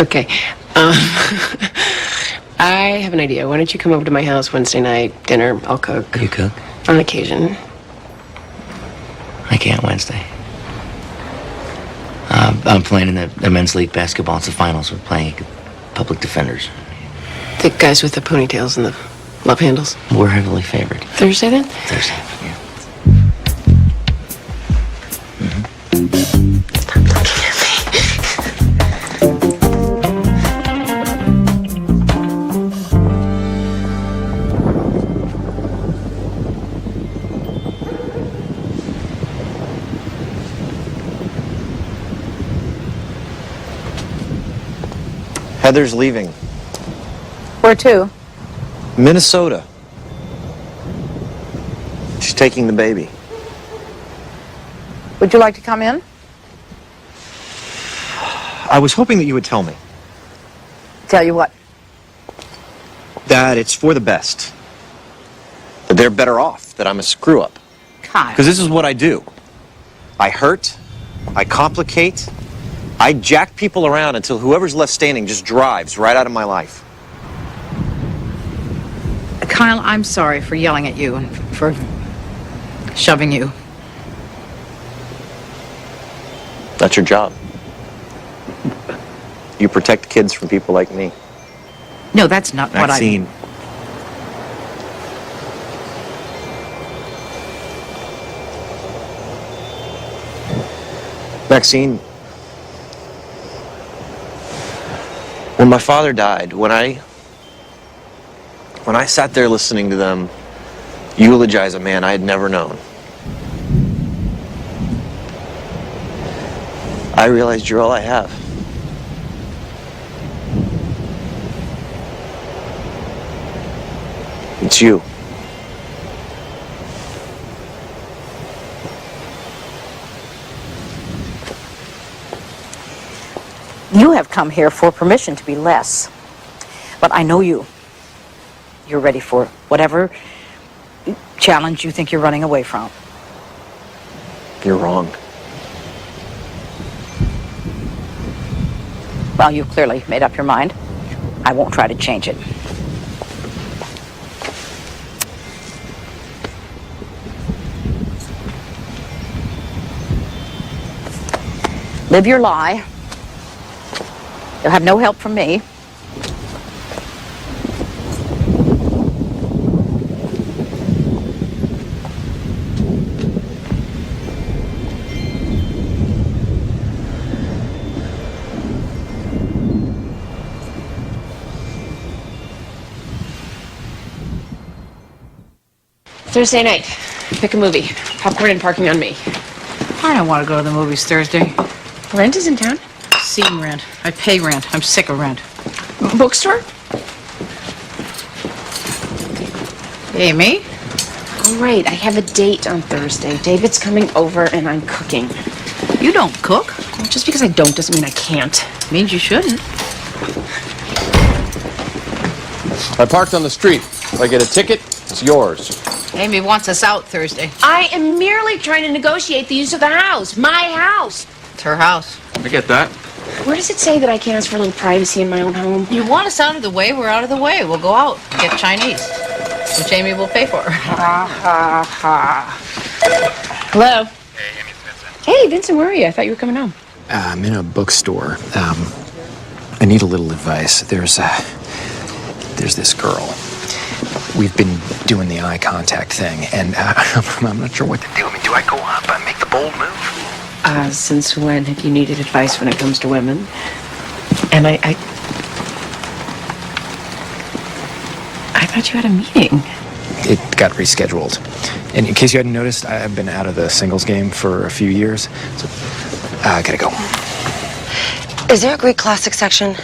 Okay. I have an idea. Why don't you come over to my house Wednesday night, dinner, I'll cook. You cook? On occasion. I can't Wednesday. I'm playing in the men's league basketball. It's the finals. We're playing public defenders. The guys with the ponytails and the love handles. We're heavily favored. Thursday then? Thursday, yeah. Stop looking at me. Heather's leaving. Where to? Minnesota. She's taking the baby. Would you like to come in? I was hoping that you would tell me Tell you what. that it's for the best. That they're better off, that I'm a screw-up. Kyle. Because this is what I do. I hurt, I complicate, I jack people around until whoever's left standing just drives right out of my life. Kyle, I'm sorry for yelling at you and for shoving you. That's your job. You protect kids from people like me. No, that's not what I... Maxine. Maxine, when my father died, when I sat there listening to them eulogize a man I had never known, I realized you're all I have. It's you. You have come here for permission to be less. But I know you. You're ready for whatever challenge you think you're running away from. You're wrong. Well, you've clearly made up your mind. I won't try to change it. Live your lie. You'll have no help from me. Thursday night. Pick a movie. Popcorn and parking on me. I don't want to go to the movies Thursday. Rent is in town. Seeing rent. I pay rent. I'm sick of rent. Bookstore? Amy? All right, I have a date on Thursday. David's coming over and I'm cooking. You don't cook. Well, just because I don't doesn't mean I can't. Means you shouldn't. I parked on the street. If I get a ticket, it's yours. Amy wants us out Thursday. I am merely trying to negotiate the use of the house. My house. It's her house. I get that. Where does it say that I can't ask for a little privacy in my own home? You want us out of the way, we're out of the way. We'll go out and get Chinese, which Amy will pay for. Hello? Hey, Amy, it's Vincent. Hey, Vincent, where are you? I thought you were coming home. I'm in a bookstore. I need a little advice. There's this girl. We've been doing the eye contact thing, and I'm not sure what to do. I mean, do I go up and make the bold move? Since when have you needed advice when it comes to women? And I thought you had a meeting. It got rescheduled. And in case you hadn't noticed, I've been out of the singles game for a few years, so I gotta go. Is there a Greek classic section?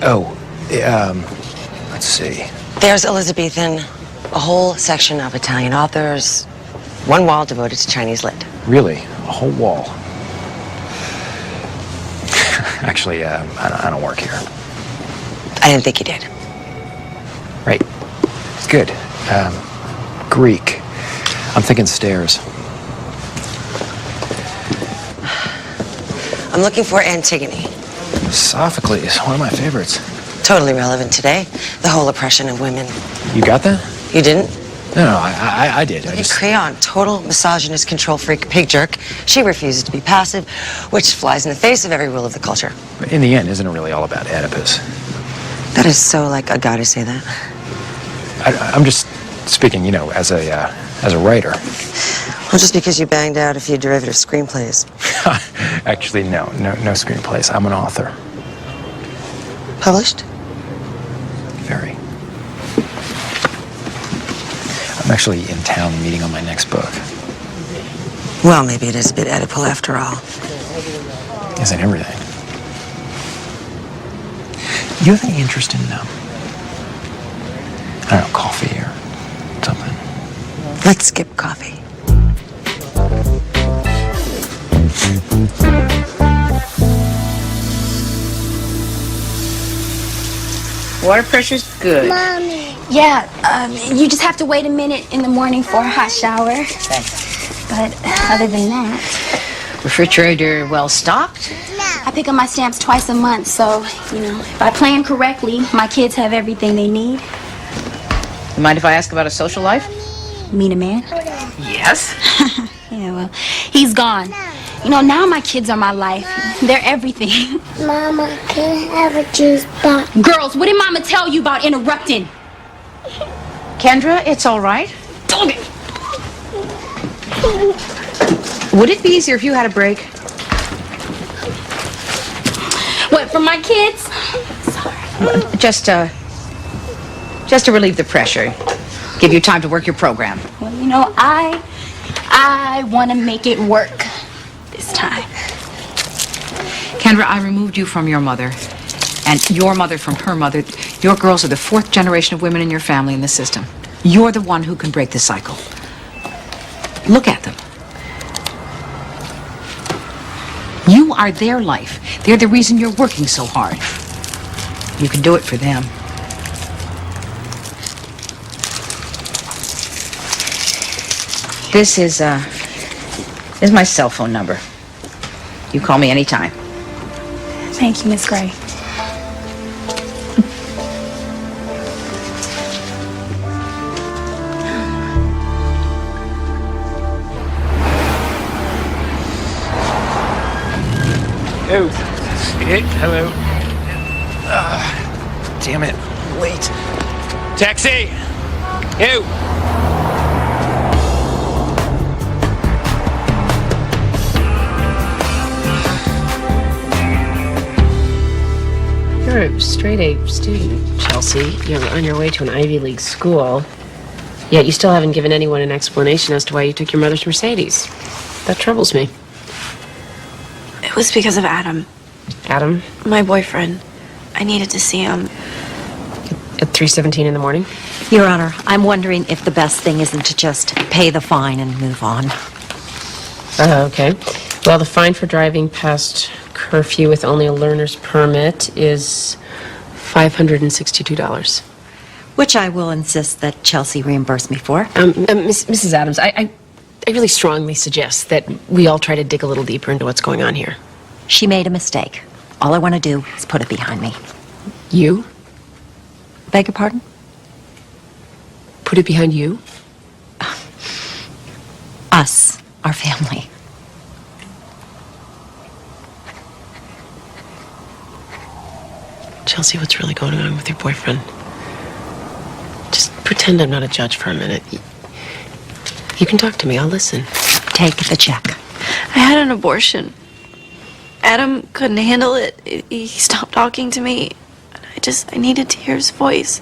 Oh, let's see. There's Elizabethan, a whole section of Italian authors, one wall devoted to Chinese lit. Really? A whole wall? Actually, I don't work here. I didn't think you did. Right. Good. Greek. I'm thinking stairs. I'm looking for Antigone. Sophocles, one of my favorites. Totally relevant today. The whole oppression of women. You got that? You didn't? No, I did. I just... Creon, total misogynist, control freak, pig jerk. She refuses to be passive, which flies in the face of every rule of the culture. But in the end, isn't it really all about Oedipus? That is so like a guy to say that. I'm just speaking, you know, as a writer. Well, just because you banged out a few derivative screenplays. Actually, no screenplays. I'm an author. Published? Very. I'm actually in town meeting on my next book. Well, maybe it is a bit Oedipal after all. Isn't everything? You have any interest in, I don't know, coffee or something? Let's skip coffee. Water pressure's good. Mommy. Yeah, you just have to wait a minute in the morning for a hot shower. Thanks. But other than that... Refrigerator well stocked? I pick up my stamps twice a month, so, you know, if I plan correctly, my kids have everything they need. You mind if I ask about a social life? You mean a man? Yes. Yeah, well, he's gone. You know, now my kids are my life. They're everything. Mama, can I have a juice box? Girls, what did Mama tell you about interrupting? Kendra, it's all right. Would it be easier if you had a break? What, from my kids? Just to relieve the pressure. Give you time to work your program. Well, you know, I want to make it work this time. Kendra, I removed you from your mother, and your mother from her mother. Your girls are the fourth generation of women in your family in the system. You're the one who can break the cycle. Look at them. You are their life. They're the reason you're working so hard. You can do it for them. This is my cell phone number. You call me anytime. Thank you, Miss Gray. Oh, hello. Damn it. Late. Taxi! You! You're a straight-A student, Chelsea. You're on your way to an Ivy League school. Yet you still haven't given anyone an explanation as to why you took your mother's Mercedes. That troubles me. It was because of Adam. Adam? My boyfriend. I needed to see him. At 3:17 in the morning? Your Honor, I'm wondering if the best thing isn't to just pay the fine and move on. Okay. Well, the fine for driving past curfew with only a learner's permit is $562. Which I will insist that Chelsea reimburse me for. Mrs. Adams, really strongly suggest that we all try to dig a little deeper into what's going on here. She made a mistake. All I want to do is put it behind me. You? Beg your pardon? Put it behind you? Us, our family. Chelsea, what's really going on with your boyfriend? Just pretend I'm not a judge for a minute. You can talk to me. I'll listen. Take the check. I had an abortion. Adam couldn't handle it. He stopped talking to me. I needed to hear his voice.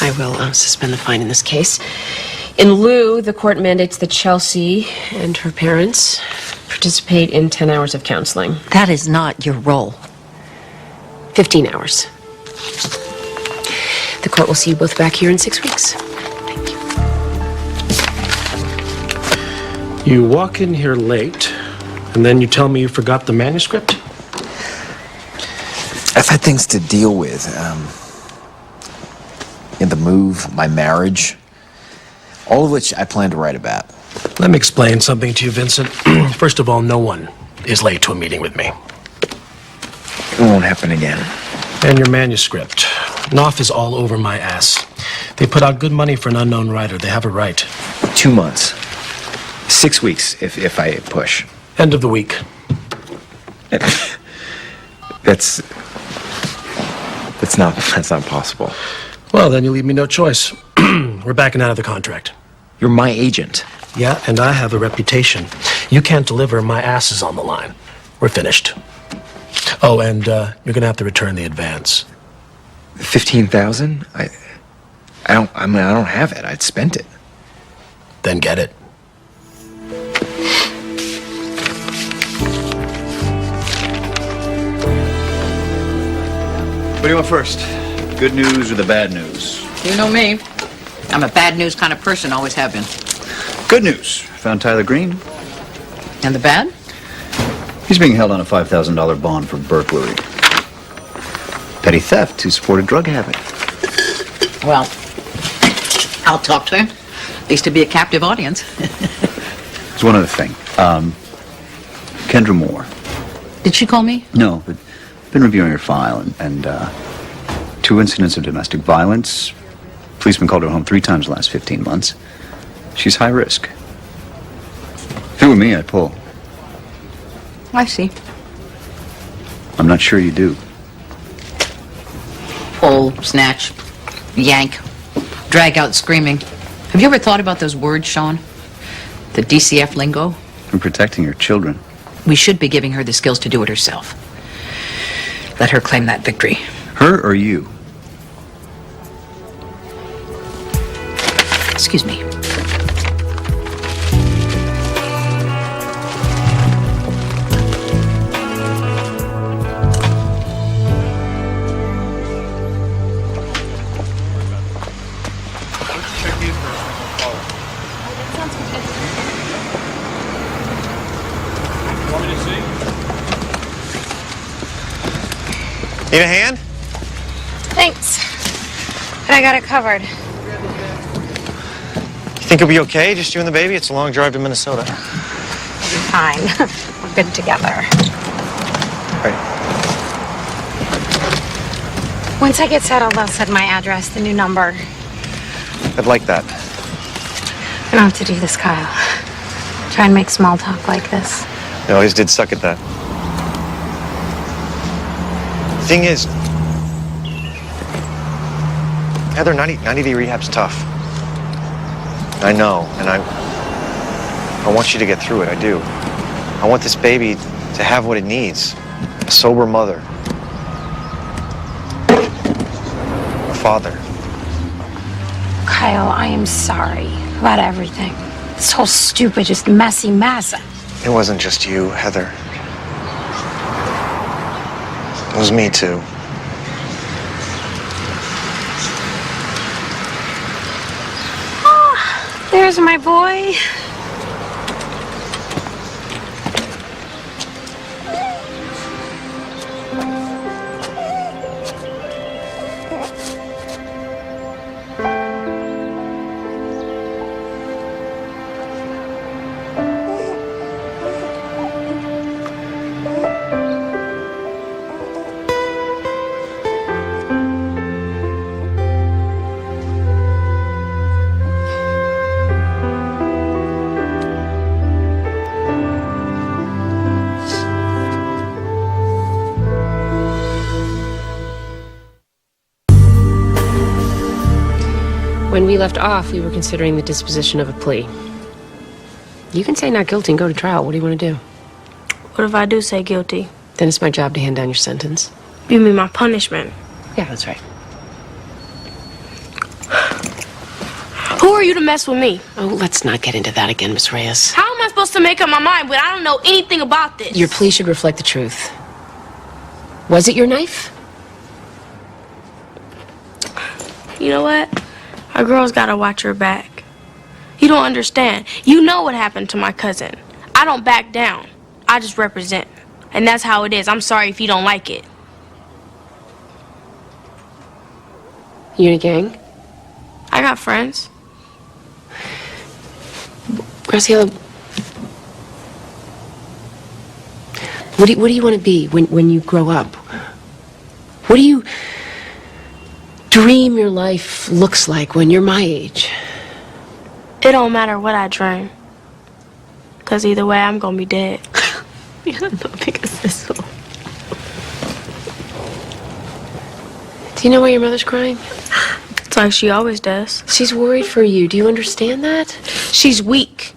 I will suspend the fine in this case. In lieu, the court mandates that Chelsea and her parents participate in 10 hours of counseling. That is not your role. 15 hours. The court will see you both back here in 6 weeks. You walk in here late, and then you tell me you forgot the manuscript? I've had things to deal with. In the move, my marriage, all of which I plan to write about. Let me explain something to you, Vincent. First of all, no one is late to a meeting with me. It won't happen again. And your manuscript. Knopf is all over my ass. They put out good money for an unknown writer. They have a right. 2 months. 6 weeks if I push. End of the week. That's not possible. Well, then you leave me no choice. We're backing out of the contract. You're my agent. Yeah, and I have a reputation. You can't deliver, my ass is on the line. We're finished. Oh, and you're gonna have to return the advance. 15,000? I don't have it. I'd spent it. Then get it. What do you want first? Good news or the bad news? You know me. I'm a bad news kind of person, always have been. Good news. Found Tyler Green. And the bad? He's being held on a $5,000 bond for burglary. Petty theft to support a drug habit. Well, I'll talk to him. At least to be a captive audience. There's one other thing. Kendra Moore. Did she call me? No, but I've been reviewing her file and 2 incidents of domestic violence. Policeman called her home 3 times in the last 15 months. She's high risk. If it were me, I'd pull. I see. I'm not sure you do. Pull, snatch, yank, drag out screaming. Have you ever thought about those words, Sean? The DCF lingo? I'm protecting your children. We should be giving her the skills to do it herself. Let her claim that victory. Her or you? Excuse me. Need a hand? Thanks. But I got it covered. You think you'll be okay? Just you and the baby? It's a long drive to Minnesota. We'll be fine. We're good together. Right. Once I get settled, I'll send my address, the new number. I'd like that. I don't have to do this, Kyle. Try and make small talk like this. You always did suck at that. Thing is, Heather, 90-day rehab's tough. I know, and I want you to get through it, I do. I want this baby to have what it needs. A sober mother. A father. Kyle, I am sorry about everything. This whole stupid, just messy mess. It wasn't just you, Heather. It was me, too. Oh, there's my boy. When we left off, we were considering the disposition of a plea. You can say not guilty and go to trial. What do you want to do? What if I do say guilty? Then it's my job to hand down your sentence. You mean my punishment? Yeah, that's right. Who are you to mess with me? Oh, let's not get into that again, Miss Reyes. How am I supposed to make up my mind when I don't know anything about this? Your plea should reflect the truth. Was it your knife? You know what? A girl's gotta watch her back. You don't understand. You know what happened to my cousin. I don't back down. I just represent. And that's how it is. I'm sorry if you don't like it. You in a gang? I got friends. Graciela, what do you want to be when you grow up? What do you dream your life looks like when you're my age? It don't matter what I dream. Because either way, I'm gonna be dead. Do you know why your mother's crying? It's like she always does. She's worried for you. Do you understand that? She's weak.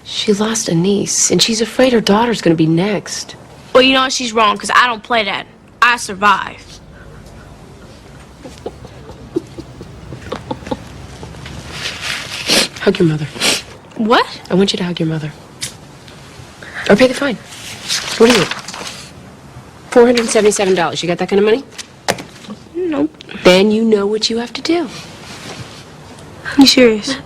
She lost a niece, and she's afraid her daughter's gonna be next. Well, you know she's wrong, because I don't play that. I survive. Hug your mother. What? I want you to hug your mother. Or pay the fine. What do you want? $477. You got that kind of money? Nope. Then you know what you have to do. You serious?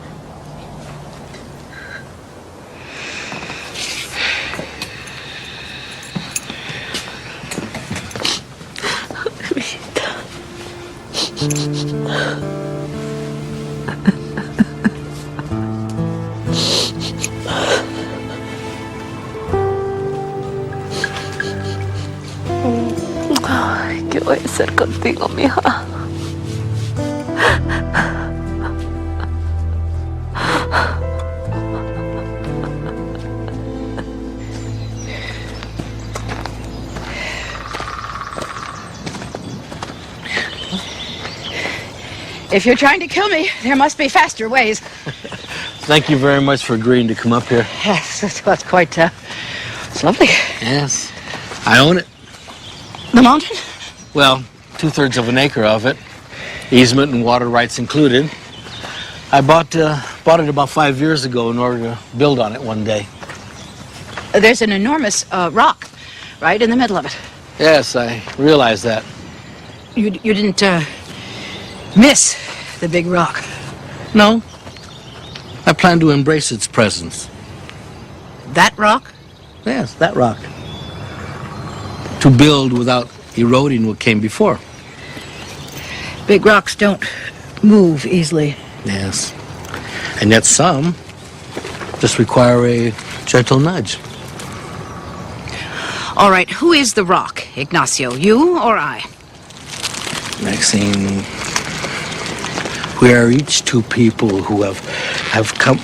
Ay, ¿qué voy a hacer contigo, mija? If you're trying to kill me, there must be faster ways. Thank you very much for agreeing to come up here. Yes, that's quite, it's lovely. Yes. I own it. The mountain? Well, 2/3 of an acre of it. Easement and water rights included. I bought it about 5 years ago in order to build on it one day. There's an enormous rock right in the middle of it. Yes, I realize that. You didn't, miss the big rock. No. I plan to embrace its presence. That rock? Yes, that rock. To build without eroding what came before. Big rocks don't move easily. Yes. And yet some just require a gentle nudge. All right, who is the rock, Ignacio? You or I? Maxine, we are each two people who have come...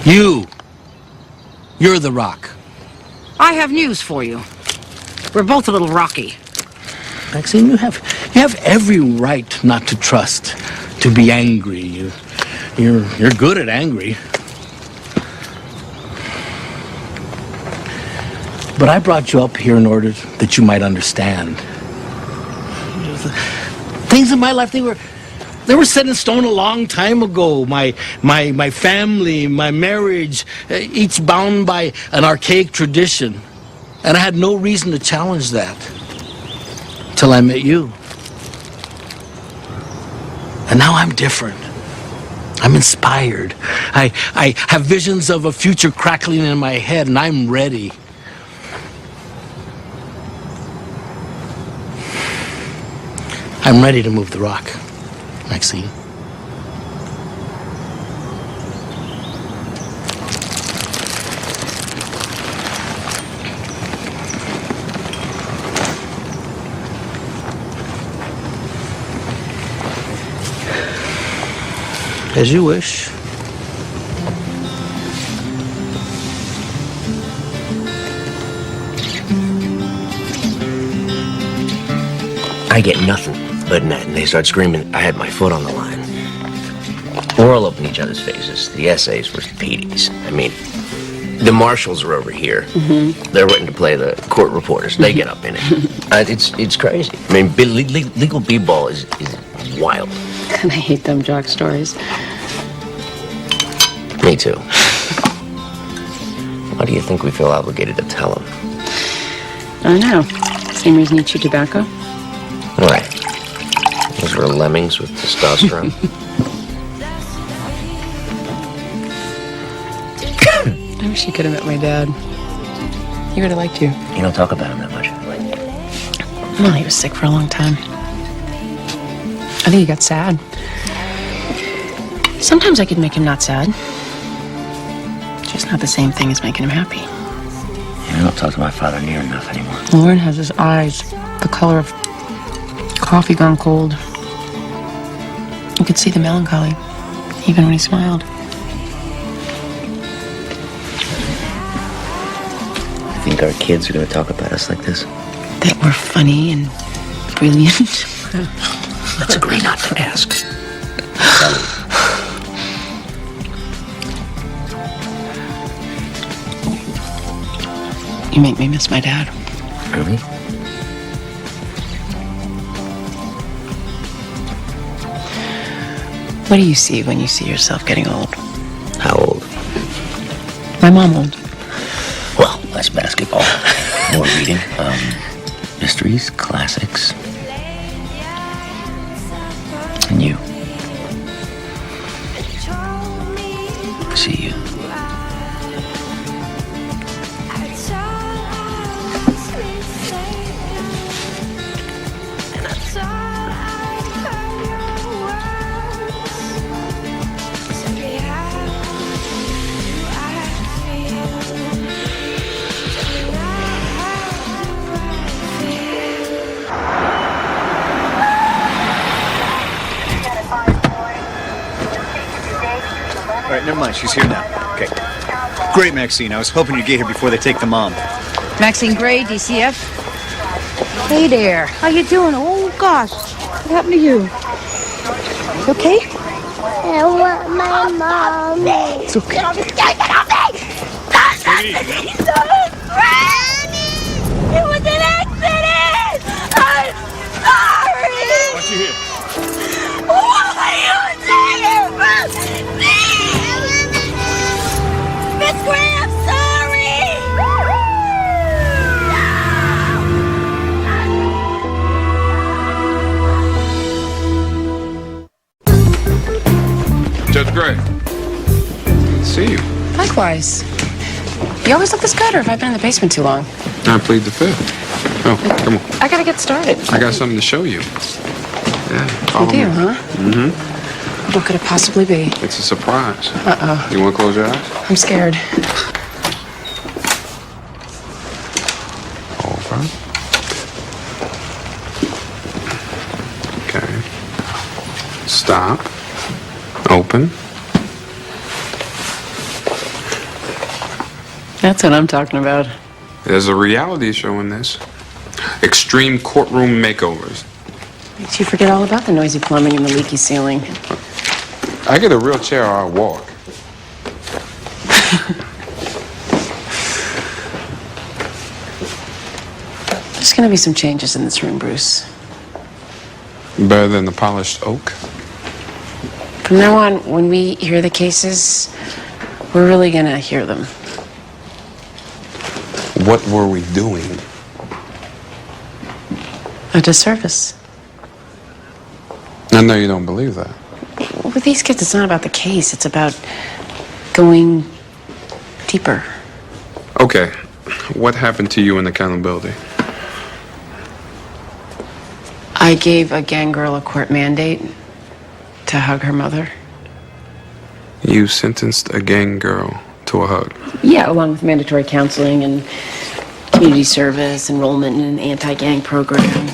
You're the rock. I have news for you. We're both a little rocky. Maxine, you have every right not to trust, to be angry. You're good at angry. But I brought you up here in order that you might understand. Things in my life, they were set in stone a long time ago. My family, my marriage, each bound by an archaic tradition. And I had no reason to challenge that till I met you. And now I'm different. I'm inspired. I have visions of a future crackling in my head, and I'm ready. I'm ready to move the rock, Maxine. As you wish. I get nothing but net, and they start screaming I had my foot on the line. We're all up in each other's faces. The essays were Petey's. I mean, the marshals are over here. They're waiting to play the court reporters. They get up in it. It's crazy. I mean, legal b-ball is wild. And I hate them jock stories. Me too. Why do you think we feel obligated to tell them? I don't know. Same reason you chew tobacco? Why? Because we're lemmings with testosterone. I wish you could have met my dad. He would have liked you. You don't talk about him that much. Well, he was sick for a long time. I think he got sad. Sometimes I could make him not sad. Just not the same thing as making him happy. I don't talk to my father near enough anymore. Lauren has his eyes the color of coffee gone cold. You could see the melancholy, even when he smiled. I think our kids are going to talk about us like this. That we're funny and brilliant. Let's agree not to ask. You make me miss my dad. Really? What do you see when you see yourself getting old? How old? My mom old. Well, less basketball, more reading, mysteries, classics. And you. I see you. All right, never mind. She's here now. Okay. Great, Maxine. I was hoping you'd get here before they take the mom. Maxine Gray, DCF. Hey there. How you doing? Oh, gosh. What happened to you? You okay? I want my mom. It's okay. Get off me! Get off me! It was an accident! I'm sorry! What's you here? What are you saying? Miss Gray, I'm sorry! Judge Gray. Good to see you. Likewise. You always look this good, or have I been in the basement too long? I plead the fifth. Oh, come on. I gotta get started. I got something to show you. Yeah, follow You do, me. huh? Mm-hmm. What could it possibly be? It's a surprise. Uh-oh. You want to close your eyes? I'm scared. Over. Okay. Stop. Open. That's what I'm talking about. There's a reality show in this. Extreme courtroom makeovers. Makes you forget all about the noisy plumbing and the leaky ceiling. I get a real chair or I walk. There's gonna be some changes in this room, Bruce. Better than the polished oak. From now on, when we hear the cases, we're really gonna hear them. What were we doing? A disservice. I know you don't believe that. With these kids, it's not about the case. It's about going deeper. Okay. What happened to you in the accountability? I gave a gang girl a court mandate to hug her mother. You sentenced a gang girl to a hug. Yeah, along with mandatory counseling and community service, enrollment in an anti-gang program.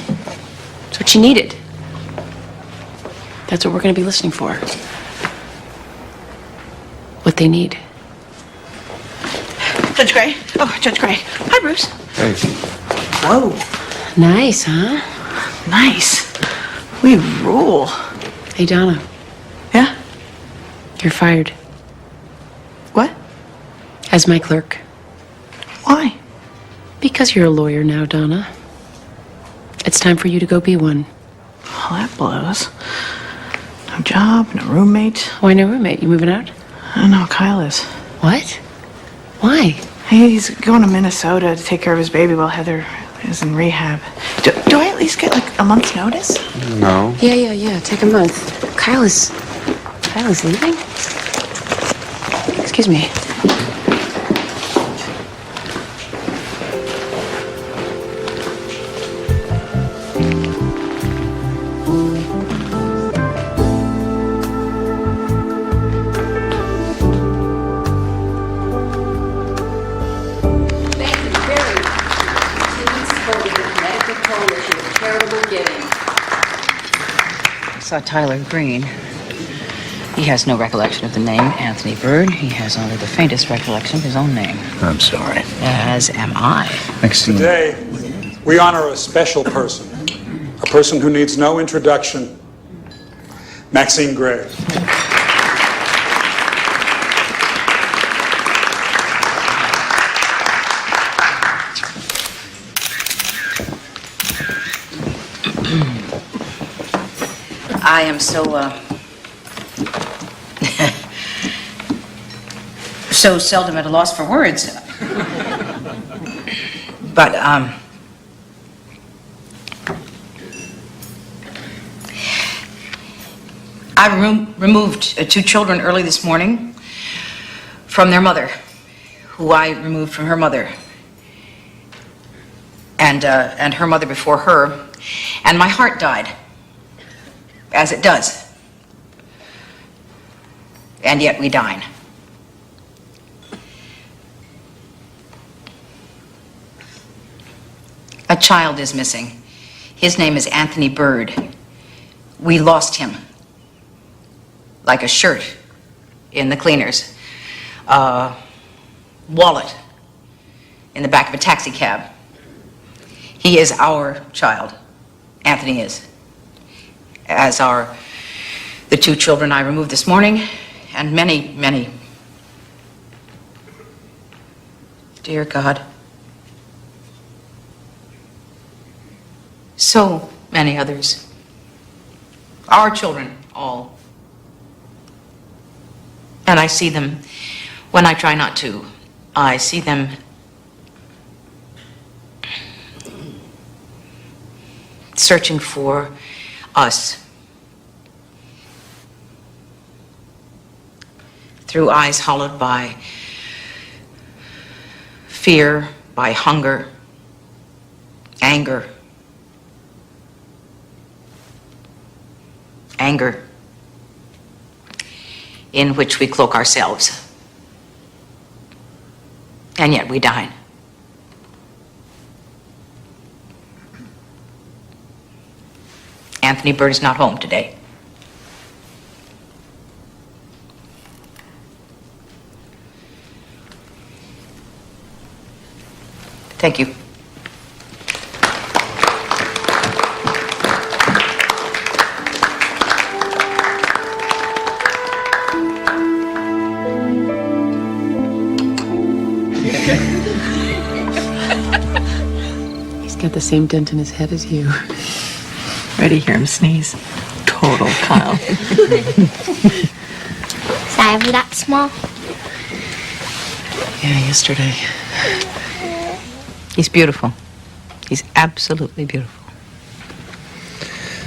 That's what she needed. That's what we're going to be listening for. What they need. Judge Gray. Oh, Judge Gray. Hi, Bruce. Hey. Whoa. Nice, huh? Nice. We rule. Hey, Donna. Yeah? You're fired. What? As my clerk. Why? Because you're a lawyer now, Donna. It's time for you to go be one. Oh, that blows. No job, no roommate. Why no roommate? You moving out? I don't know, Kyle is. What? Why? Hey, he's going to Minnesota to take care of his baby while Heather is in rehab. Do I at least get like a month's notice? No. Yeah. Take a month. Kyle is leaving? Excuse me. I saw Tyler Green. He has no recollection of the name Anthony Bird. He has only the faintest recollection of his own name. I'm sorry. As am I. Maxine. Today, we honor a special person, a person who needs no introduction, Maxine Gray. I am so so seldom at a loss for words. But, I removed 2 children early this morning from their mother, who I removed from her mother, and her mother before her, and my heart died, as it does. And yet we dine. A child is missing. His name is Anthony Bird. We lost him. Like a shirt in the cleaners. A wallet in the back of a taxi cab. He is our child. Anthony is. As are the 2 children I removed this morning, and many, many. Dear God. So many others. Our children, all. And I see them when I try not to. I see them searching for us. Through eyes hollowed by fear, by hunger, anger. Anger in which we cloak ourselves. And yet we dine. Anthony Bird is not home today. Thank you. He's got the same dent in his head as you. Ready to hear him sneeze. Total Kyle. Is I ever that small? Yeah, yesterday. He's beautiful. He's absolutely beautiful.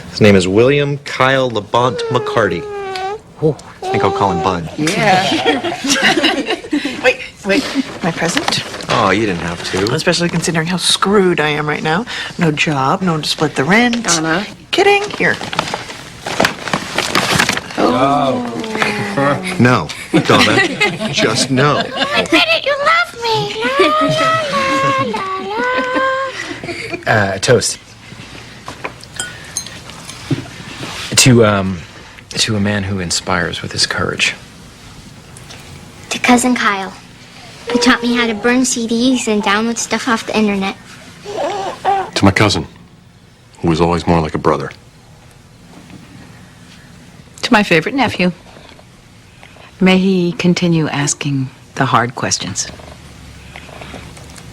His name is William Kyle Labont McCarty. Oh, I think I'll call him Bud. Yeah. Wait, my present? Oh, you didn't have to. Especially considering how screwed I am right now. No job, no one to split the rent. Donna. Kidding? Here. No, Donna, just no. I bet it you love me. La, la, la, la. Toast. To a man who inspires with his courage. To Cousin Kyle, who taught me how to burn CDs and download stuff off the internet. To my cousin, who was always more like a brother. To my favorite nephew. May he continue asking the hard questions.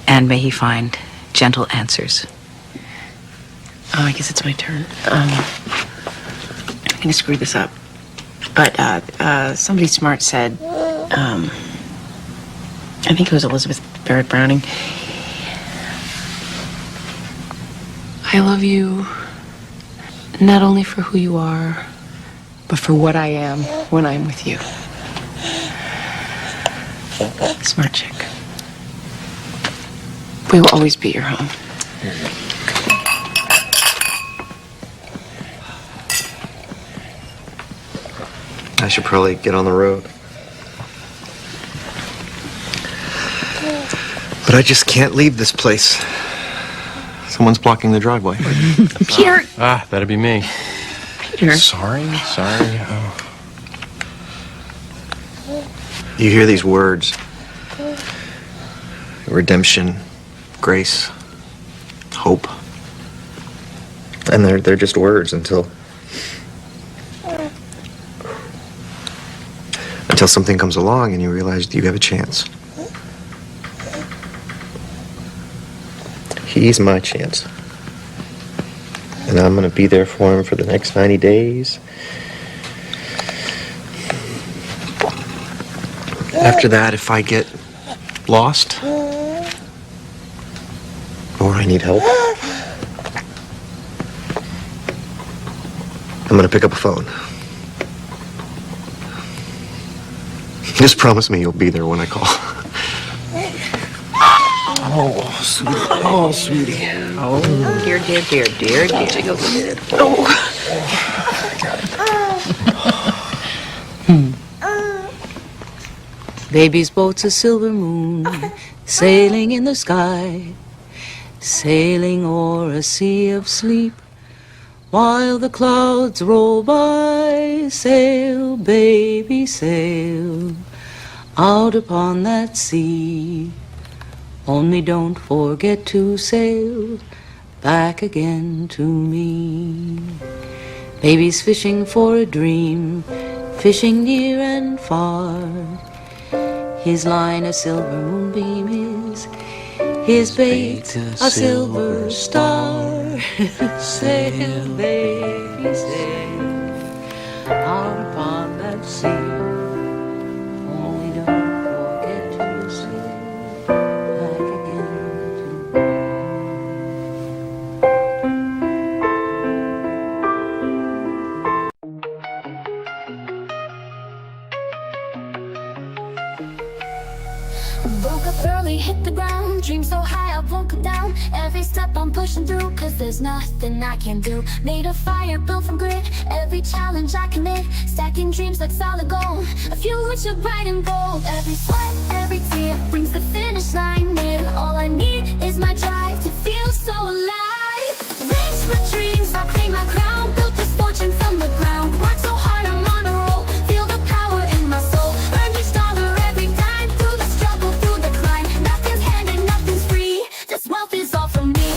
And may he find gentle answers. Oh, I guess it's my turn. I'm gonna screw this up. But somebody smart said, I think it was Elizabeth Barrett Browning, I love you not only for who you are, but for what I am when I'm with you. Smart chick. We will always be your home. I should probably get on the road. But I just can't leave this place. Someone's blocking the driveway. Peter! That'd be me. Peter. Sorry. Oh. You hear these words. Redemption, grace, hope. And they're just words until something comes along and you realize you have a chance. He's my chance. And I'm gonna be there for him for the next 90 days. After that, if I get lost, or I need help, I'm gonna pick up a phone. Just promise me you'll be there when I call. Oh, sweetie. Oh, sweetie. Oh, dear. Jiggle it. Baby's boat's a silver moon, sailing in the sky, sailing o'er a sea of sleep. While the clouds roll by, sail, baby, sail, out upon that sea. Only don't forget to sail back again to me. Baby's fishing for a dream, fishing near and far. His line a silver moonbeam is, his bait a silver star. Sail, baby, sail, out upon that sea. Only don't forget to sail back again to Woke up early, hit the ground, dream so high I won't come down. Every step I'm pushing through, cause there's nothing I can do. Made a fire built from grit, every challenge I commit. Stacking dreams like solid gold, a few which are bright and bold. Every sweat, every tear brings the finish line near. All I need is my drive to feel so alive. Reach my dreams, I'll claim my crown. Built this fortune from the ground. Worked so hard, I'm on a roll. Feel the power in my soul. Earned each dollar every dime. Through the struggle, through the climb. Nothing's handed, nothing's free. This wealth is all from me.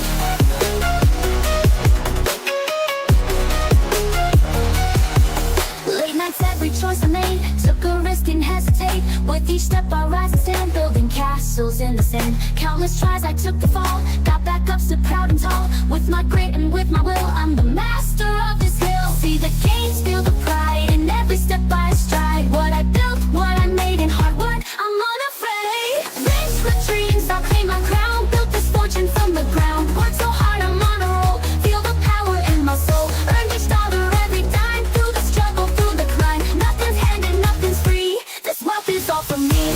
Late nights, every choice I made. Took a risk, didn't hesitate. With each step I rise and stand. Building castles in the sand. Countless tries, I took the fall. Got back up, stood proud and tall. With my grit and with my will, I'm the master of this hill. See the gains, feel the pride. In every step I stride. What I built, what I made in hard work, I'm unafraid. Reach my dreams, I'll claim my crown. Built this fortune from the ground. Worked so hard, I'm on a roll. Feel the power in my soul. Earned each dollar, every dime. Through the struggle, through the climb. Nothing's handed, nothing's free. This wealth is all from me.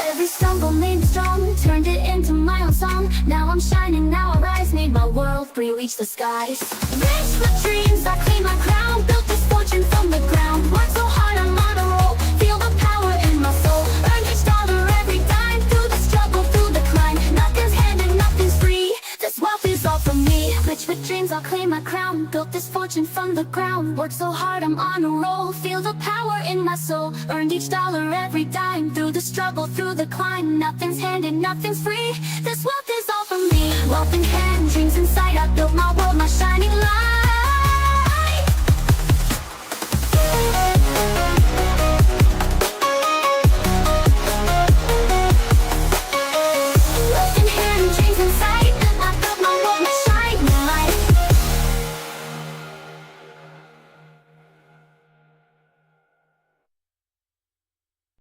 Every stumble made me strong, turned it into my own song. Now I'm shining, now I rise, made my world free, reach the skies. Reach my dreams, I claim my crown. Built this fortune from the ground. Worked so hard, I'm on a roll. Feel the power in my soul. Earned each dollar, every dime. Through the struggle, through the climb. Nothing's handed, nothing's free. This wealth is all from me. Rich with dreams, I'll claim my crown. Built this fortune from the ground. Worked so hard, I'm on a roll. Feel the power in my soul. Earned each dollar, every dime. Through the struggle, through the climb. Nothing's handed, nothing's free. This wealth is all from me. Wealth in hand, dreams in sight. I built my world, my shining light. Thank